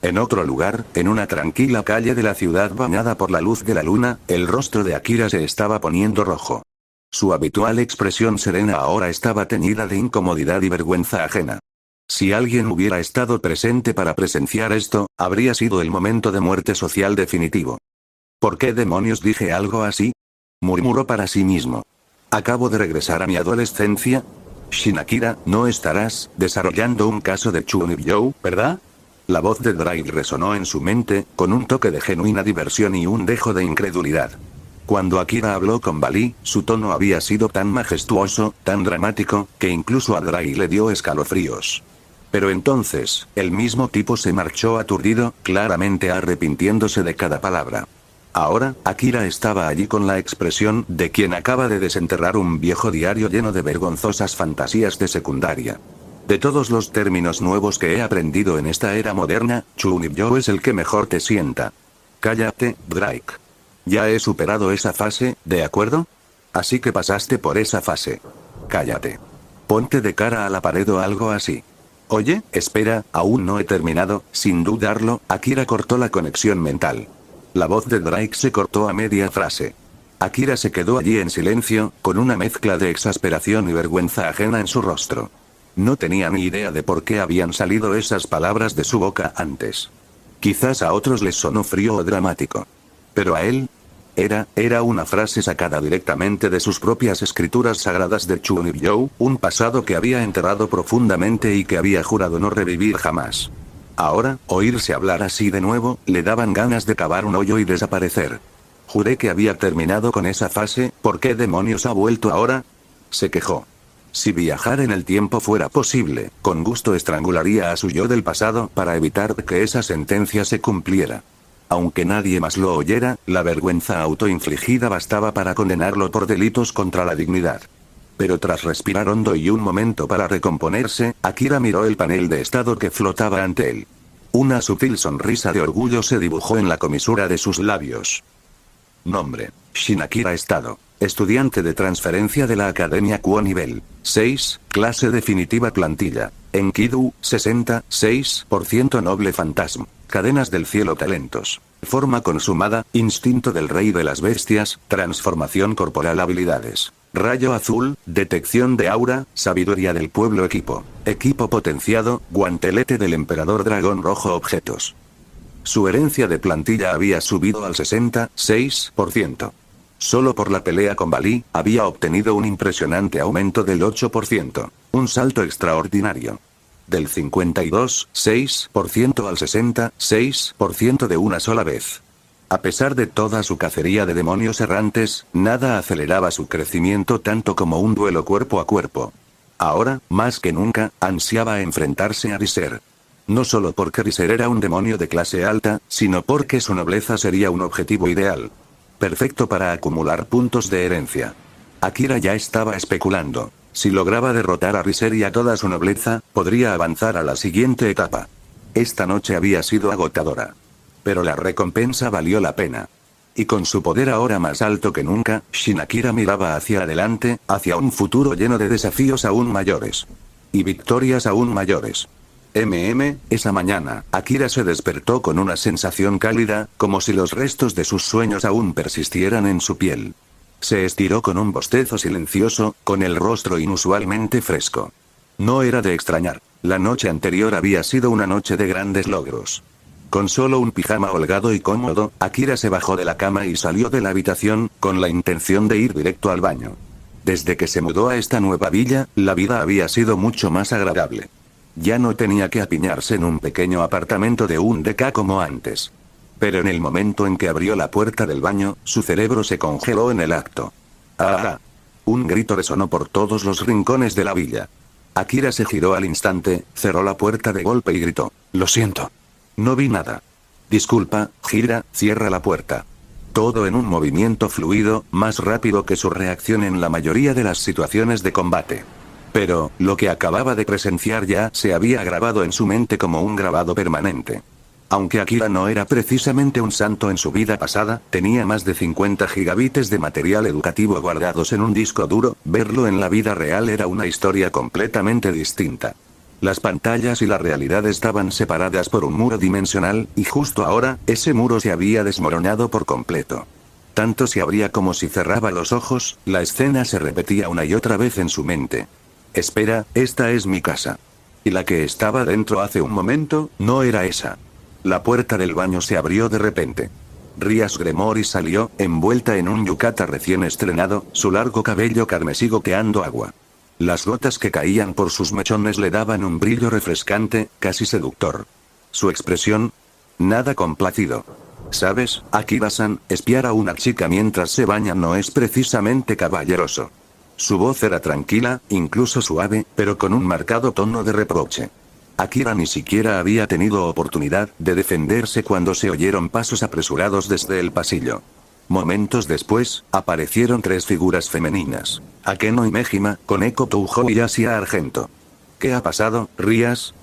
En otro lugar, en una tranquila calle de la ciudad bañada por la luz de la luna, el rostro de Akira se estaba poniendo rojo. Su habitual expresión serena ahora estaba teñida de incomodidad y vergüenza ajena. Si alguien hubiera estado presente para presenciar esto, habría sido el momento de muerte social definitivo. ¿Por qué demonios dije algo así? Murmuró para sí mismo. Acabo de regresar a mi adolescencia. Shin Akira, no estarás desarrollando un caso de Chunibyo, ¿verdad? La voz de Drake resonó en su mente, con un toque de genuina diversión y un dejo de incredulidad. Cuando Akira habló con Balí, su tono había sido tan majestuoso, tan dramático, que incluso a Drake le dio escalofríos. Pero entonces, el mismo tipo se marchó aturdido, claramente arrepintiéndose de cada palabra. Ahora, Akira estaba allí con la expresión de quien acaba de desenterrar un viejo diario lleno de vergonzosas fantasías de secundaria. De todos los términos nuevos que he aprendido en esta era moderna, Chunibyo es el que mejor te sienta. Cállate, Drake. Ya he superado esa fase, ¿de acuerdo? Así que pasaste por esa fase. Cállate. Ponte de cara a la pared o algo así. Oye, espera, aún no he terminado. Sin dudarlo, Akira cortó la conexión mental. La voz de Drake se cortó a media frase. Akira se quedó allí en silencio, con una mezcla de exasperación y vergüenza ajena en su rostro. No tenía ni idea de por qué habían salido esas palabras de su boca antes. Quizás a otros les sonó frío o dramático. Pero a él, era una frase sacada directamente de sus propias escrituras sagradas de Chunibyo, un pasado que había enterrado profundamente y que había jurado no revivir jamás. Ahora, oírse hablar así de nuevo, le daban ganas de cavar un hoyo y desaparecer. Juré que había terminado con esa fase, ¿por qué demonios ha vuelto ahora? Se quejó. Si viajar en el tiempo fuera posible, con gusto estrangularía a su yo del pasado para evitar que esa sentencia se cumpliera. Aunque nadie más lo oyera, la vergüenza autoinfligida bastaba para condenarlo por delitos contra la dignidad. Pero tras respirar hondo y un momento para recomponerse, Akira miró el panel de estado que flotaba ante él. Una sutil sonrisa de orgullo se dibujó en la comisura de sus labios. Nombre: Shinakira Estado. Estudiante de transferencia de la Academia Kuo nivel 6, clase definitiva plantilla. Enkidu, 66% noble fantasma. Cadenas del cielo talentos. Forma consumada, instinto del rey de las bestias, transformación corporal habilidades. Rayo azul, detección de aura, sabiduría del pueblo equipo. Equipo potenciado, guantelete del emperador dragón rojo objetos. Su herencia de plantilla había subido al 66%. Solo por la pelea con Bali, había obtenido un impresionante aumento del 8%. Un salto extraordinario. Del 52,6% al 66% de una sola vez. A pesar de toda su cacería de demonios errantes, nada aceleraba su crecimiento tanto como un duelo cuerpo a cuerpo. Ahora, más que nunca, ansiaba enfrentarse a Riser. No solo porque Riser era un demonio de clase alta, sino porque su nobleza sería un objetivo ideal. Perfecto para acumular puntos de herencia. Akira ya estaba especulando. Si lograba derrotar a Riser y a toda su nobleza, podría avanzar a la siguiente etapa. Esta noche había sido agotadora. Pero la recompensa valió la pena. Y con su poder ahora más alto que nunca, Shinakira miraba hacia adelante, hacia un futuro lleno de desafíos aún mayores. Y victorias aún mayores. Esa mañana, Akira se despertó con una sensación cálida, como si los restos de sus sueños aún persistieran en su piel. Se estiró con un bostezo silencioso, con el rostro inusualmente fresco. No era de extrañar, la noche anterior había sido una noche de grandes logros. Con solo un pijama holgado y cómodo, Akira se bajó de la cama y salió de la habitación, con la intención de ir directo al baño. Desde que se mudó a esta nueva villa, la vida había sido mucho más agradable. Ya no tenía que apiñarse en un pequeño apartamento de un deca como antes. Pero en el momento en que abrió la puerta del baño, su cerebro se congeló en el acto. ¡Ah! Un grito resonó por todos los rincones de la villa. Akira se giró al instante, cerró la puerta de golpe y gritó: «Lo siento. No vi nada». «Disculpa, gira, cierra la puerta». Todo en un movimiento fluido, más rápido que su reacción en la mayoría de las situaciones de combate. Pero, lo que acababa de presenciar ya se había grabado en su mente como un grabado permanente. Aunque Akira no era precisamente un santo en su vida pasada, tenía más de 50 gigabytes de material educativo guardados en un disco duro, verlo en la vida real era una historia completamente distinta. Las pantallas y la realidad estaban separadas por un muro dimensional, y justo ahora, ese muro se había desmoronado por completo. Tanto si abría como si cerraba los ojos, la escena se repetía una y otra vez en su mente. Espera, esta es mi casa. Y la que estaba dentro hace un momento, no era esa. La puerta del baño se abrió de repente. Rias Gremori salió, envuelta en un yukata recién estrenado, su largo cabello carmesí goteando agua. Las gotas que caían por sus mechones le daban un brillo refrescante, casi seductor. Su expresión, nada complacido. ¿Sabes, Akira-san, espiar a una chica mientras se baña no es precisamente caballeroso? Su voz era tranquila, incluso suave, pero con un marcado tono de reproche. Akira ni siquiera había tenido oportunidad de defenderse cuando se oyeron pasos apresurados desde el pasillo. Momentos después, aparecieron 3 figuras femeninas. Akeno y Mejima, con Eko Touhou y Asia Argento. ¿Qué ha pasado, Rías?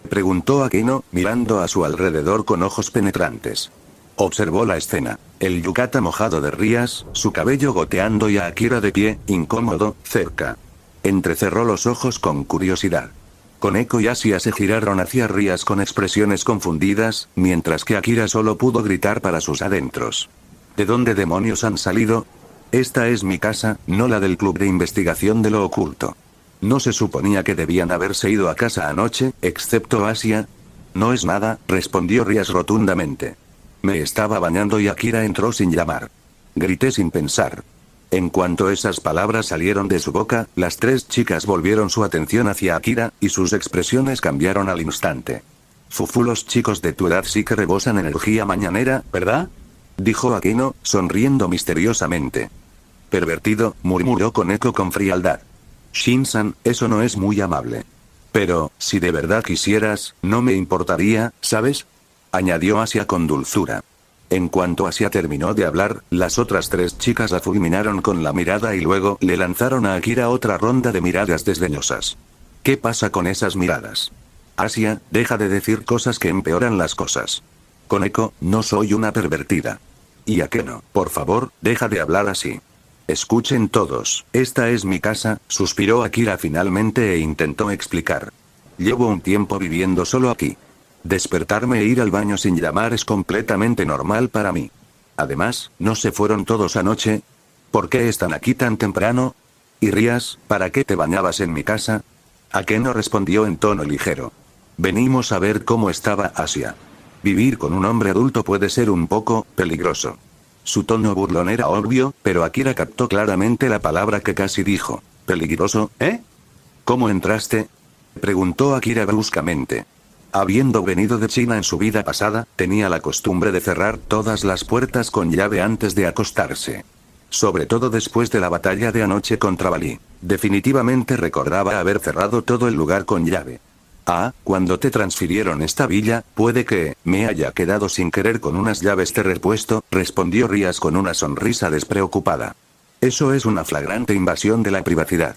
Preguntó Akeno, mirando a su alrededor con ojos penetrantes. Observó la escena. El yukata mojado de Rías, su cabello goteando y a Akira de pie, incómodo, cerca. Entrecerró los ojos con curiosidad. Koneko y Asia se giraron hacia Rías con expresiones confundidas, mientras que Akira solo pudo gritar para sus adentros. ¿De dónde demonios han salido? Esta es mi casa, no la del Club de Investigación de lo Oculto. ¿No se suponía que debían haberse ido a casa anoche, excepto Asia? No es nada, respondió Rías rotundamente. Me estaba bañando y Akira entró sin llamar. Grité sin pensar. En cuanto esas palabras salieron de su boca, las 3 chicas volvieron su atención hacia Akira, y sus expresiones cambiaron al instante. Fufu, los chicos de tu edad sí que rebosan energía mañanera, ¿verdad? Dijo Akeno, sonriendo misteriosamente. Pervertido, murmuró Koneko con frialdad. Shin-san, eso no es muy amable. Pero, si de verdad quisieras, no me importaría, ¿sabes? Añadió Asia con dulzura. En cuanto Asia terminó de hablar, las otras 3 chicas la fulminaron con la mirada y luego le lanzaron a Akira otra ronda de miradas desdeñosas. ¿Qué pasa con esas miradas? Asia, deja de decir cosas que empeoran las cosas. Koneko, no soy una pervertida. Y Akeno, por favor, deja de hablar así. Escuchen todos, esta es mi casa, suspiró Akira finalmente e intentó explicar. Llevo un tiempo viviendo solo aquí. Despertarme e ir al baño sin llamar es completamente normal para mí. Además, ¿no se fueron todos anoche? ¿Por qué están aquí tan temprano? ¿Y Rías, para qué te bañabas en mi casa? Akeno respondió en tono ligero. Venimos a ver cómo estaba Asia. Vivir con un hombre adulto puede ser un poco peligroso. Su tono burlón era obvio, pero Akira captó claramente la palabra que casi dijo. ¿Peligroso, eh? ¿Cómo entraste? Preguntó Akira bruscamente. Habiendo venido de China en su vida pasada, tenía la costumbre de cerrar todas las puertas con llave antes de acostarse. Sobre todo después de la batalla de anoche contra Bali. Definitivamente recordaba haber cerrado todo el lugar con llave. Ah, cuando te transfirieron esta villa, puede que me haya quedado sin querer con unas llaves de repuesto, respondió Rías con una sonrisa despreocupada. Eso es una flagrante invasión de la privacidad.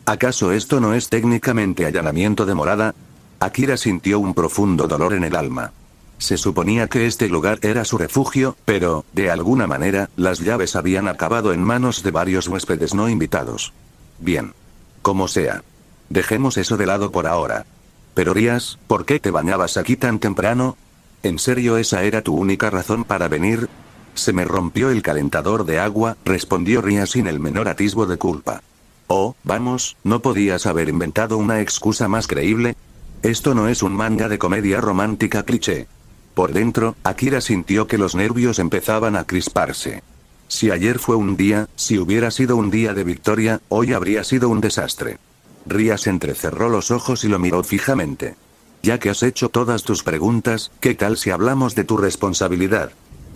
¿Acaso esto no es técnicamente allanamiento de morada? Akira sintió un profundo dolor en el alma. Se suponía que este lugar era su refugio, pero, de alguna manera, las llaves habían acabado en manos de varios huéspedes no invitados. Bien. Como sea. Dejemos eso de lado por ahora. Pero Rías, ¿por qué te bañabas aquí tan temprano? ¿En serio esa era tu única razón para venir? Se me rompió el calentador de agua, respondió Rías sin el menor atisbo de culpa. Oh, vamos, ¿no podías haber inventado una excusa más creíble? Esto no es un manga de comedia romántica cliché. Por dentro, Akira sintió que los nervios empezaban a crisparse. Si ayer fue un día, si hubiera sido un día de victoria, hoy habría sido un desastre. Rías entrecerró los ojos y lo miró fijamente. Ya que has hecho todas tus preguntas, ¿qué tal si hablamos de tu responsabilidad?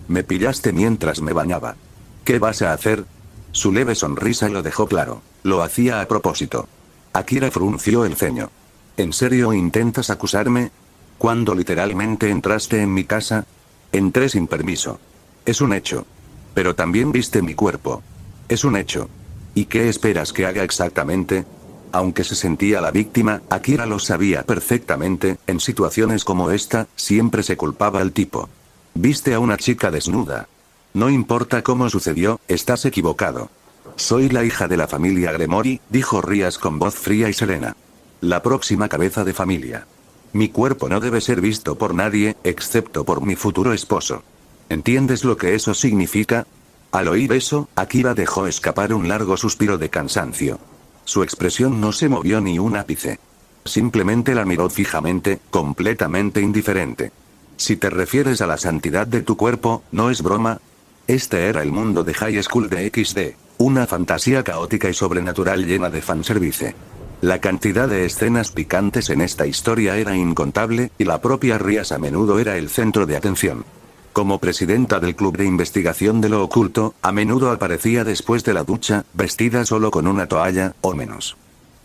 Me pillaste mientras me bañaba. ¿Qué vas a hacer? Su leve sonrisa lo dejó claro. Lo hacía a propósito. Akira frunció el ceño. ¿En serio intentas acusarme? ¿Cuándo literalmente entraste en mi casa? Entré sin permiso. Es un hecho. Pero también viste mi cuerpo. Es un hecho. ¿Y qué esperas que haga exactamente? Aunque se sentía la víctima, Akira lo sabía perfectamente, en situaciones como esta, siempre se culpaba al tipo. Viste a una chica desnuda. No importa cómo sucedió, estás equivocado. Soy la hija de la familia Gremori, dijo Rías con voz fría y serena. La próxima cabeza de familia. Mi cuerpo no debe ser visto por nadie, excepto por mi futuro esposo. ¿Entiendes lo que eso significa? Al oír eso, Akira dejó escapar un largo suspiro de cansancio. Su expresión no se movió ni un ápice. Simplemente la miró fijamente, completamente indiferente. Si te refieres a la santidad de tu cuerpo, ¿no es broma? Este era el mundo de High School de XD, una fantasía caótica y sobrenatural llena de fanservice. La cantidad de escenas picantes en esta historia era incontable, y la propia Rías a menudo era el centro de atención. Como presidenta del Club de Investigación de lo Oculto, a menudo aparecía después de la ducha, vestida solo con una toalla, o menos.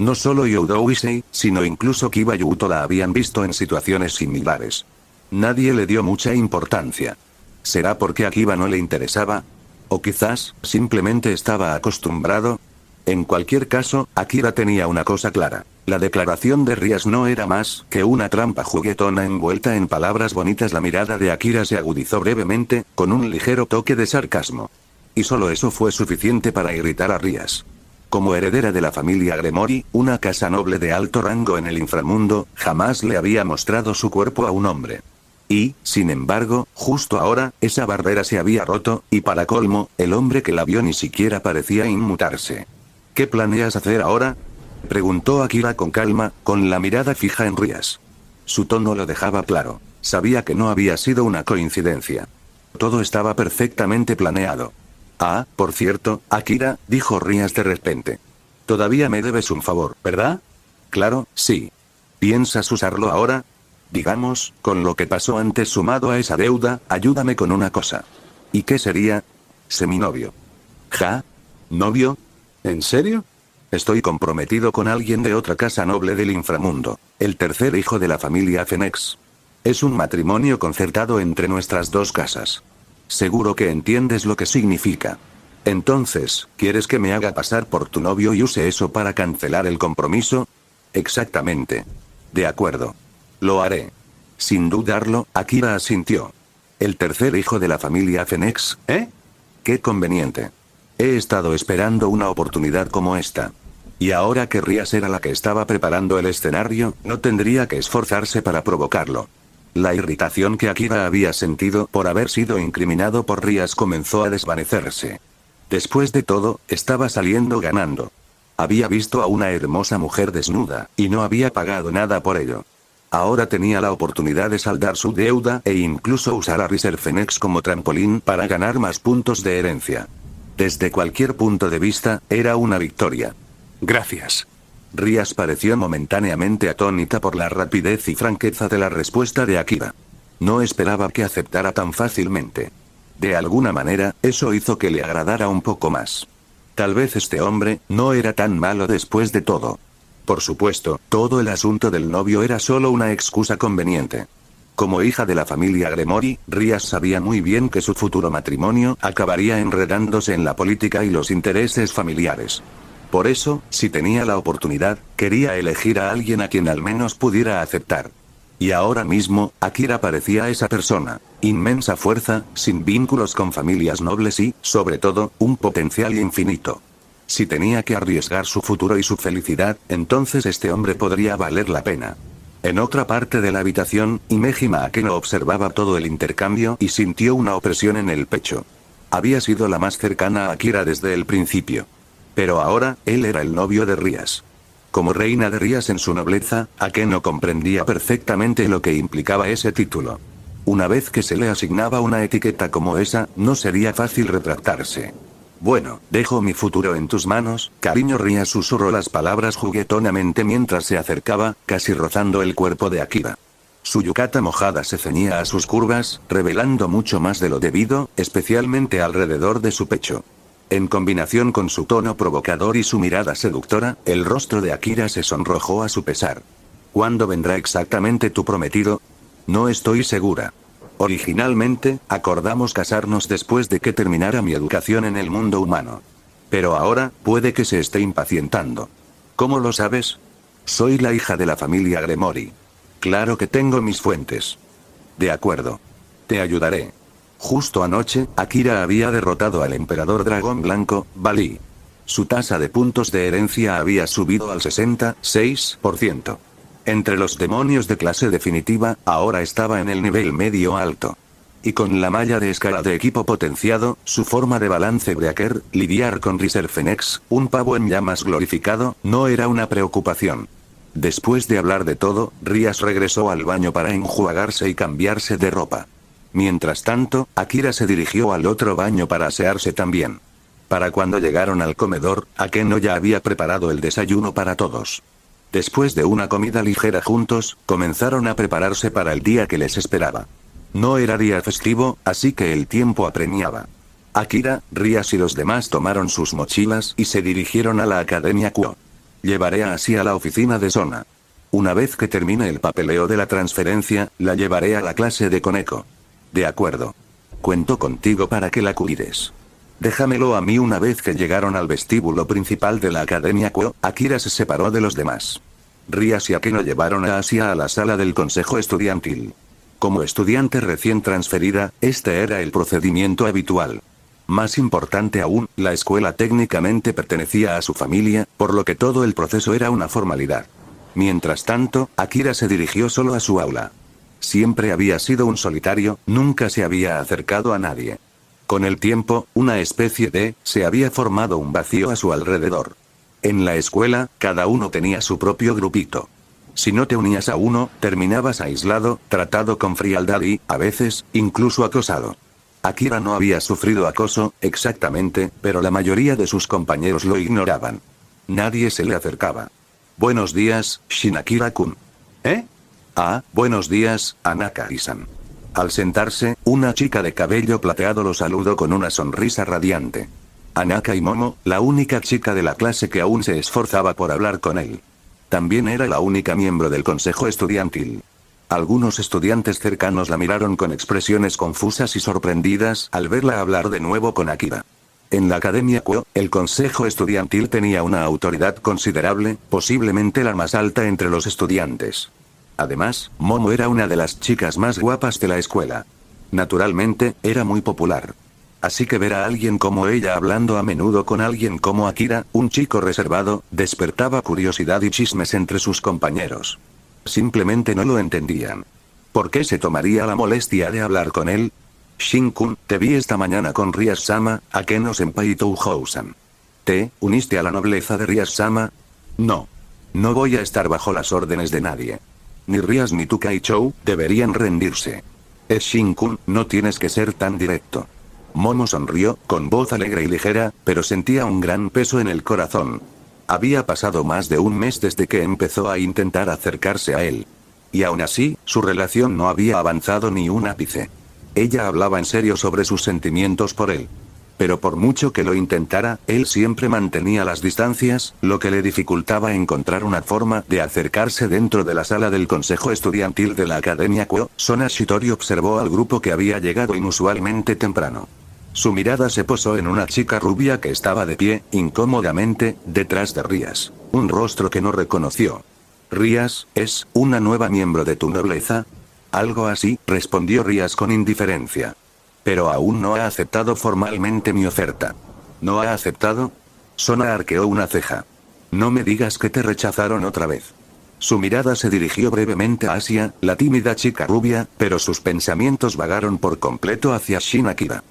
No solo Youdou Issei, sino incluso Kiba Yuto la habían visto en situaciones similares. Nadie le dio mucha importancia. ¿Será porque a Kiba no le interesaba? ¿O quizás, simplemente estaba acostumbrado? En cualquier caso, Akira tenía una cosa clara. La declaración de Rias no era más que una trampa juguetona envuelta en palabras bonitas. La mirada de Akira se agudizó brevemente, con un ligero toque de sarcasmo. Y solo eso fue suficiente para irritar a Rias. Como heredera de la familia Gremory, una casa noble de alto rango en el inframundo, jamás le había mostrado su cuerpo a un hombre. Y, sin embargo, justo ahora, esa barrera se había roto, y para colmo, el hombre que la vio ni siquiera parecía inmutarse. ¿Qué planeas hacer ahora?, preguntó Akira con calma, con la mirada fija en Rias. Su tono lo dejaba claro. Sabía que no había sido una coincidencia. Todo estaba perfectamente planeado. Ah, por cierto, Akira, dijo Rias de repente. Todavía me debes un favor, ¿verdad? Claro, sí. ¿Piensas usarlo ahora? Digamos, con lo que pasó antes sumado a esa deuda, ayúdame con una cosa. ¿Y qué sería? Seminovio. ¿Ja? ¿Novio? ¿En serio? Estoy comprometido con alguien de otra casa noble del inframundo, el tercer hijo de la familia Fenex. Es un matrimonio concertado entre nuestras dos casas. Seguro que entiendes lo que significa. Entonces, ¿quieres que me haga pasar por tu novio y use eso para cancelar el compromiso? Exactamente. De acuerdo. Lo haré. Sin dudarlo, Akira asintió. El tercer hijo de la familia Fenex, ¿eh? Qué conveniente. He estado esperando una oportunidad como esta. Y ahora que Rias era la que estaba preparando el escenario, no tendría que esforzarse para provocarlo. La irritación que Akira había sentido por haber sido incriminado por Rias comenzó a desvanecerse. Después de todo, estaba saliendo ganando. Había visto a una hermosa mujer desnuda, y no había pagado nada por ello. Ahora tenía la oportunidad de saldar su deuda e incluso usar a Riser Fenex como trampolín para ganar más puntos de herencia. Desde cualquier punto de vista, era una victoria. Gracias. Rias pareció momentáneamente atónita por la rapidez y franqueza de la respuesta de Akira. No esperaba que aceptara tan fácilmente. De alguna manera, eso hizo que le agradara un poco más. Tal vez este hombre no era tan malo después de todo. Por supuesto, todo el asunto del novio era solo una excusa conveniente. Como hija de la familia Gremory, Rias sabía muy bien que su futuro matrimonio acabaría enredándose en la política y los intereses familiares. Por eso, si tenía la oportunidad, quería elegir a alguien a quien al menos pudiera aceptar. Y ahora mismo, Akira parecía esa persona. Inmensa fuerza, sin vínculos con familias nobles y, sobre todo, un potencial infinito. Si tenía que arriesgar su futuro y su felicidad, entonces este hombre podría valer la pena. En otra parte de la habitación, Imejima Akeno observaba todo el intercambio y sintió una opresión en el pecho. Había sido la más cercana a Akira desde el principio. Pero ahora, él era el novio de Rias. Como reina de Rias en su nobleza, Akeno comprendía perfectamente lo que implicaba ese título. Una vez que se le asignaba una etiqueta como esa, no sería fácil retractarse. Bueno, dejo mi futuro en tus manos, cariño. Rias susurró las palabras juguetonamente mientras se acercaba, casi rozando el cuerpo de Akira. Su yukata mojada se ceñía a sus curvas, revelando mucho más de lo debido, especialmente alrededor de su pecho. En combinación con su tono provocador y su mirada seductora, el rostro de Akira se sonrojó a su pesar. ¿Cuándo vendrá exactamente tu prometido? No estoy segura. Originalmente, acordamos casarnos después de que terminara mi educación en el mundo humano. Pero ahora, puede que se esté impacientando. ¿Cómo lo sabes? Soy la hija de la familia Gremory. Claro que tengo mis fuentes. De acuerdo. Te ayudaré. Justo anoche, Akira había derrotado al emperador dragón blanco, Bali. Su tasa de puntos de herencia había subido al 66%. Entre los demonios de clase definitiva, ahora estaba en el nivel medio alto. Y con la malla de escala de equipo potenciado, su forma de balance breaker, lidiar con Riser Fenex, un pavo en llamas glorificado, no era una preocupación. Después de hablar de todo, Rias regresó al baño para enjuagarse y cambiarse de ropa. Mientras tanto, Akira se dirigió al otro baño para asearse también. Para cuando llegaron al comedor, Akeno ya había preparado el desayuno para todos. Después de una comida ligera juntos, comenzaron a prepararse para el día que les esperaba. No era día festivo, así que el tiempo apremiaba. Akira, Rias y los demás tomaron sus mochilas y se dirigieron a la Academia Kuo. Llevaré a Asia a la oficina de Sona. Una vez que termine el papeleo de la transferencia, la llevaré a la clase de Koneko. De acuerdo. Cuento contigo para que la cuides. Déjamelo a mí. Una vez que llegaron al vestíbulo principal de la Academia Kuo, Akira se separó de los demás. Rias y Akeno llevaron a Asia a la sala del consejo estudiantil. Como estudiante recién transferida, este era el procedimiento habitual. Más importante aún, la escuela técnicamente pertenecía a su familia, por lo que todo el proceso era una formalidad. Mientras tanto, Akira se dirigió solo a su aula. Siempre había sido un solitario, nunca se había acercado a nadie. Con el tiempo, una especie de, se había formado un vacío a su alrededor. En la escuela, cada uno tenía su propio grupito. Si no te unías a uno, terminabas aislado, tratado con frialdad y, a veces, incluso acosado. Akira no había sufrido acoso, exactamente, pero la mayoría de sus compañeros lo ignoraban. Nadie se le acercaba. Buenos días, Shinakira-kun. ¿Eh? Ah, buenos días, Anaka-san. Al sentarse, una chica de cabello plateado lo saludó con una sonrisa radiante. Anaka y Momo, la única chica de la clase que aún se esforzaba por hablar con él. También era la única miembro del consejo estudiantil. Algunos estudiantes cercanos la miraron con expresiones confusas y sorprendidas al verla hablar de nuevo con Akira. En la Academia Kuo, el consejo estudiantil tenía una autoridad considerable, posiblemente la más alta entre los estudiantes. Además, Momo era una de las chicas más guapas de la escuela. Naturalmente, era muy popular. Así que ver a alguien como ella hablando a menudo con alguien como Akira, un chico reservado, despertaba curiosidad y chismes entre sus compañeros. Simplemente no lo entendían. ¿Por qué se tomaría la molestia de hablar con él? Shin-kun, te vi esta mañana con Rias-sama, Akeno-senpai y Touhou-san. ¿Te uniste a la nobleza de Rias-sama? No. No voy a estar bajo las órdenes de nadie. Ni Rias ni Tukai-chou deberían rendirse. Es Shin-kun, no tienes que ser tan directo. Momo sonrió, con voz alegre y ligera, pero sentía un gran peso en el corazón. Había pasado más de un mes desde que empezó a intentar acercarse a él. Y aún así, su relación no había avanzado ni un ápice. Ella hablaba en serio sobre sus sentimientos por él. Pero por mucho que lo intentara, él siempre mantenía las distancias, lo que le dificultaba encontrar una forma de acercarse dentro de la sala del consejo estudiantil de la Academia Kuo. Sona Shitori observó al grupo que había llegado inusualmente temprano. Su mirada se posó en una chica rubia que estaba de pie, incómodamente, detrás de Rias. Un rostro que no reconoció. Rias, ¿es una nueva miembro de tu nobleza? Algo así, respondió Rias con indiferencia. Pero aún no ha aceptado formalmente mi oferta. ¿No ha aceptado? Sona arqueó una ceja. No me digas que te rechazaron otra vez. Su mirada se dirigió brevemente a Asia, la tímida chica rubia, pero sus pensamientos vagaron por completo hacia Shin Akira.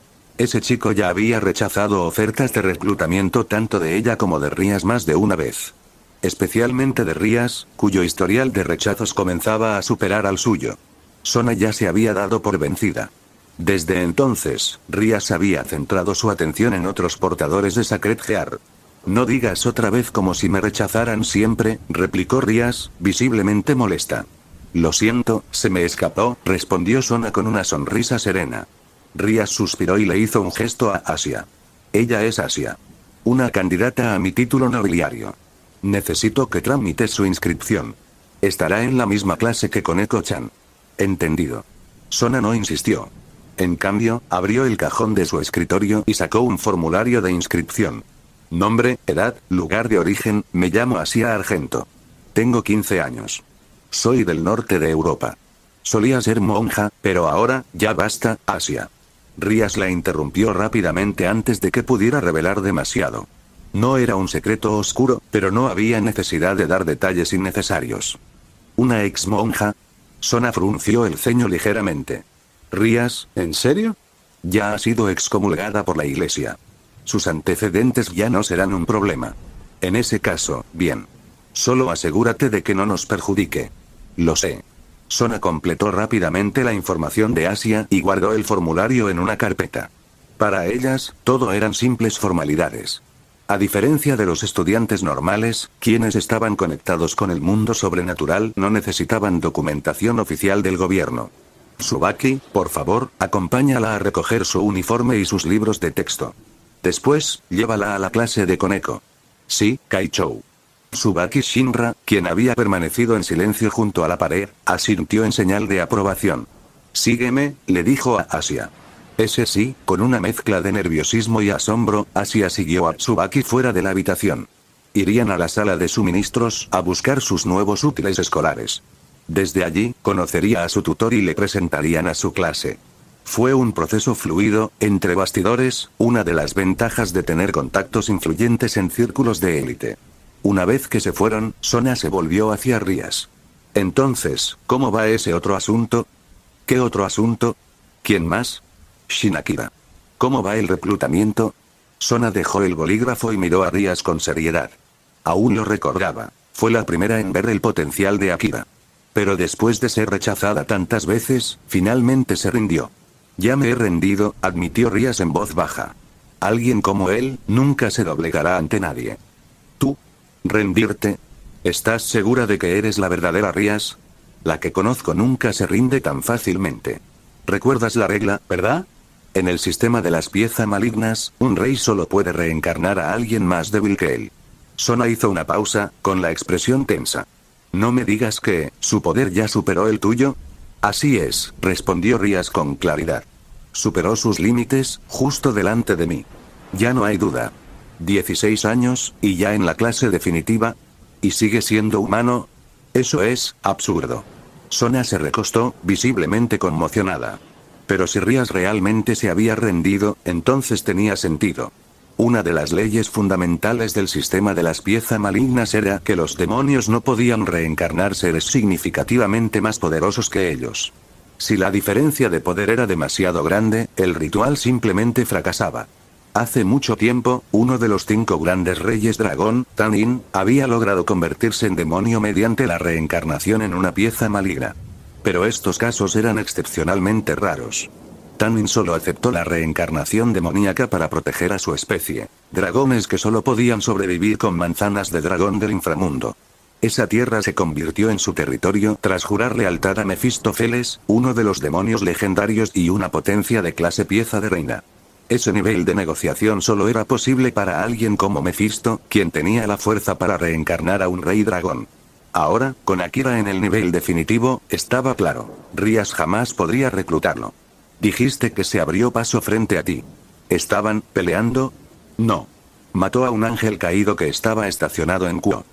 Ese chico ya había rechazado ofertas de reclutamiento tanto de ella como de Rias más de una vez. Especialmente de Rias, cuyo historial de rechazos comenzaba a superar al suyo. Sona ya se había dado por vencida. Desde entonces, Rias había centrado su atención en otros portadores de Sacred Heart. No digas otra vez como si me rechazaran siempre, replicó Rias, visiblemente molesta. Lo siento, se me escapó, respondió Sona con una sonrisa serena. Rias suspiró y le hizo un gesto a Asia. Ella es Asia. Una candidata a mi título nobiliario. Necesito que tramites su inscripción. Estará en la misma clase que Koneko-chan. Entendido. Sona no insistió. En cambio, abrió el cajón de su escritorio y sacó un formulario de inscripción. Nombre, edad, lugar de origen, me llamo Asia Argento. Tengo 15 años. Soy del norte de Europa. Solía ser monja, pero ahora, ya basta, Asia. Rias la interrumpió rápidamente antes de que pudiera revelar demasiado. No era un secreto oscuro, pero no había necesidad de dar detalles innecesarios. ¿Una ex monja? Sona frunció el ceño ligeramente. Rias, ¿en serio? Ya ha sido excomulgada por la iglesia. Sus antecedentes ya no serán un problema. En ese caso, bien. Solo asegúrate de que no nos perjudique. Lo sé. Sona completó rápidamente la información de Asia y guardó el formulario en una carpeta. Para ellas, todo eran simples formalidades. A diferencia de los estudiantes normales, quienes estaban conectados con el mundo sobrenatural no necesitaban documentación oficial del gobierno. Tsubaki, por favor, acompáñala a recoger su uniforme y sus libros de texto. Después, llévala a la clase de Koneko. Sí, Kaichou. Tsubaki Shinra, quien había permanecido en silencio junto a la pared, asintió en señal de aprobación. Sígueme, le dijo a Asia. Ese sí, con una mezcla de nerviosismo y asombro, Asia siguió a Tsubaki fuera de la habitación. Irían a la sala de suministros a buscar sus nuevos útiles escolares. Desde allí, conocería a su tutor y le presentarían a su clase. Fue un proceso fluido, entre bastidores, una de las ventajas de tener contactos influyentes en círculos de élite. Una vez que se fueron, Sona se volvió hacia Rías. Entonces, ¿cómo va ese otro asunto? ¿Qué otro asunto? ¿Quién más? Shinakira. ¿Cómo va el reclutamiento? Sona dejó el bolígrafo y miró a Rías con seriedad. Aún lo recordaba. Fue la primera en ver el potencial de Akira. Pero después de ser rechazada tantas veces, finalmente se rindió. Ya me he rendido, admitió Rías en voz baja. Alguien como él, nunca se doblegará ante nadie. ¿Tú? ¿Rendirte? ¿Estás segura de que eres la verdadera Rías? La que conozco nunca se rinde tan fácilmente. ¿Recuerdas la regla, verdad? En el sistema de las piezas malignas, un rey solo puede reencarnar a alguien más débil que él. Sona hizo una pausa, con la expresión tensa. No me digas que, su poder ya superó el tuyo. Así es, respondió Rías con claridad. Superó sus límites, justo delante de mí. Ya no hay duda. 16 años, y ya en la clase definitiva. ¿Y sigue siendo humano? Eso es, absurdo. Sona se recostó, visiblemente conmocionada. Pero si Rías realmente se había rendido, entonces tenía sentido. Una de las leyes fundamentales del sistema de las piezas malignas era que los demonios no podían reencarnar seres significativamente más poderosos que ellos. Si la diferencia de poder era demasiado grande, el ritual simplemente fracasaba. Hace mucho tiempo, uno de los 5 grandes reyes dragón, Tanin, había logrado convertirse en demonio mediante la reencarnación en una pieza maligna. Pero estos casos eran excepcionalmente raros. Tanin solo aceptó la reencarnación demoníaca para proteger a su especie. Dragones que solo podían sobrevivir con manzanas de dragón del inframundo. Esa tierra se convirtió en su territorio tras jurar lealtad a Mefistófeles, uno de los demonios legendarios y una potencia de clase pieza de reina. Ese nivel de negociación solo era posible para alguien como Mefisto, quien tenía la fuerza para reencarnar a un rey dragón. Ahora, con Akira en el nivel definitivo, estaba claro. Rías jamás podría reclutarlo. Dijiste que se abrió paso frente a ti. ¿Estaban peleando? No. Mató a un ángel caído que estaba estacionado en Kuo.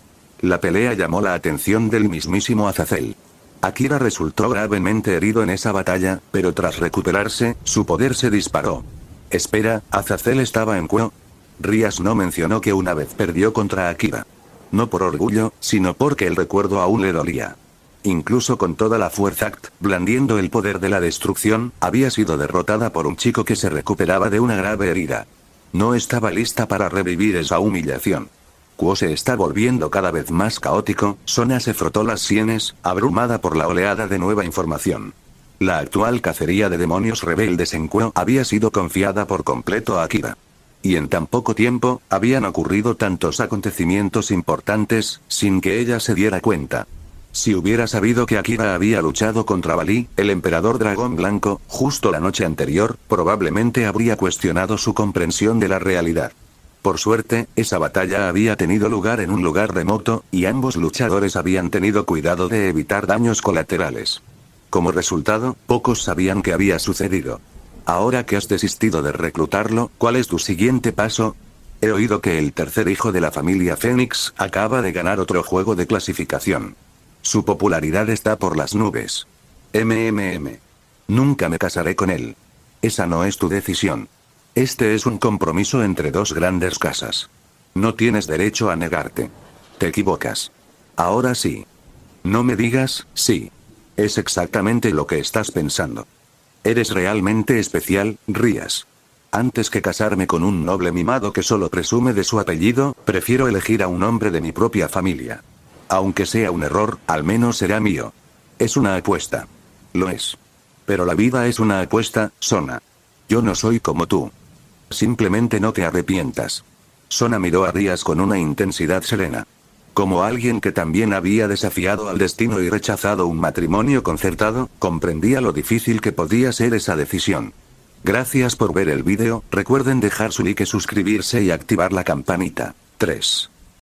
La pelea llamó la atención del mismísimo Azazel. Akira resultó gravemente herido en esa batalla, pero tras recuperarse, su poder se disparó. Espera, ¿Azazel estaba en Kuo? Rías no mencionó que una vez perdió contra Akira. No por orgullo, sino porque el recuerdo aún le dolía. Incluso con toda la fuerza, blandiendo el poder de la destrucción, había sido derrotada por un chico que se recuperaba de una grave herida. No estaba lista para revivir esa humillación. Kuo se está volviendo cada vez más caótico. Sona se frotó las sienes, abrumada por la oleada de nueva información. La actual cacería de demonios rebeldes en Kuo había sido confiada por completo a Akira. Y en tan poco tiempo, habían ocurrido tantos acontecimientos importantes, sin que ella se diera cuenta. Si hubiera sabido que Akira había luchado contra Balí, el emperador dragón blanco, justo la noche anterior, probablemente habría cuestionado su comprensión de la realidad. Por suerte, esa batalla había tenido lugar en un lugar remoto, y ambos luchadores habían tenido cuidado de evitar daños colaterales. Como resultado, pocos sabían qué había sucedido. Ahora que has desistido de reclutarlo, ¿cuál es tu siguiente paso? He oído que el tercer hijo de la familia Fénix acaba de ganar otro juego de clasificación. Su popularidad está por las nubes. Nunca me casaré con él. Esa no es tu decisión. Este es un compromiso entre dos grandes casas. No tienes derecho a negarte. Te equivocas. Ahora sí. No me digas, sí. Es exactamente lo que estás pensando. Eres realmente especial, Rías. Antes que casarme con un noble mimado que solo presume de su apellido, prefiero elegir a un hombre de mi propia familia. Aunque sea un error, al menos será mío. Es una apuesta. Lo es. Pero la vida es una apuesta, Sona. Yo no soy como tú. Simplemente no te arrepientas. Sona miró a Rías con una intensidad serena. Como alguien que también había desafiado al destino y rechazado un matrimonio concertado, comprendía lo difícil que podía ser esa decisión. Gracias por ver el vídeo, recuerden dejar su like, suscribirse y activar la campanita. 3.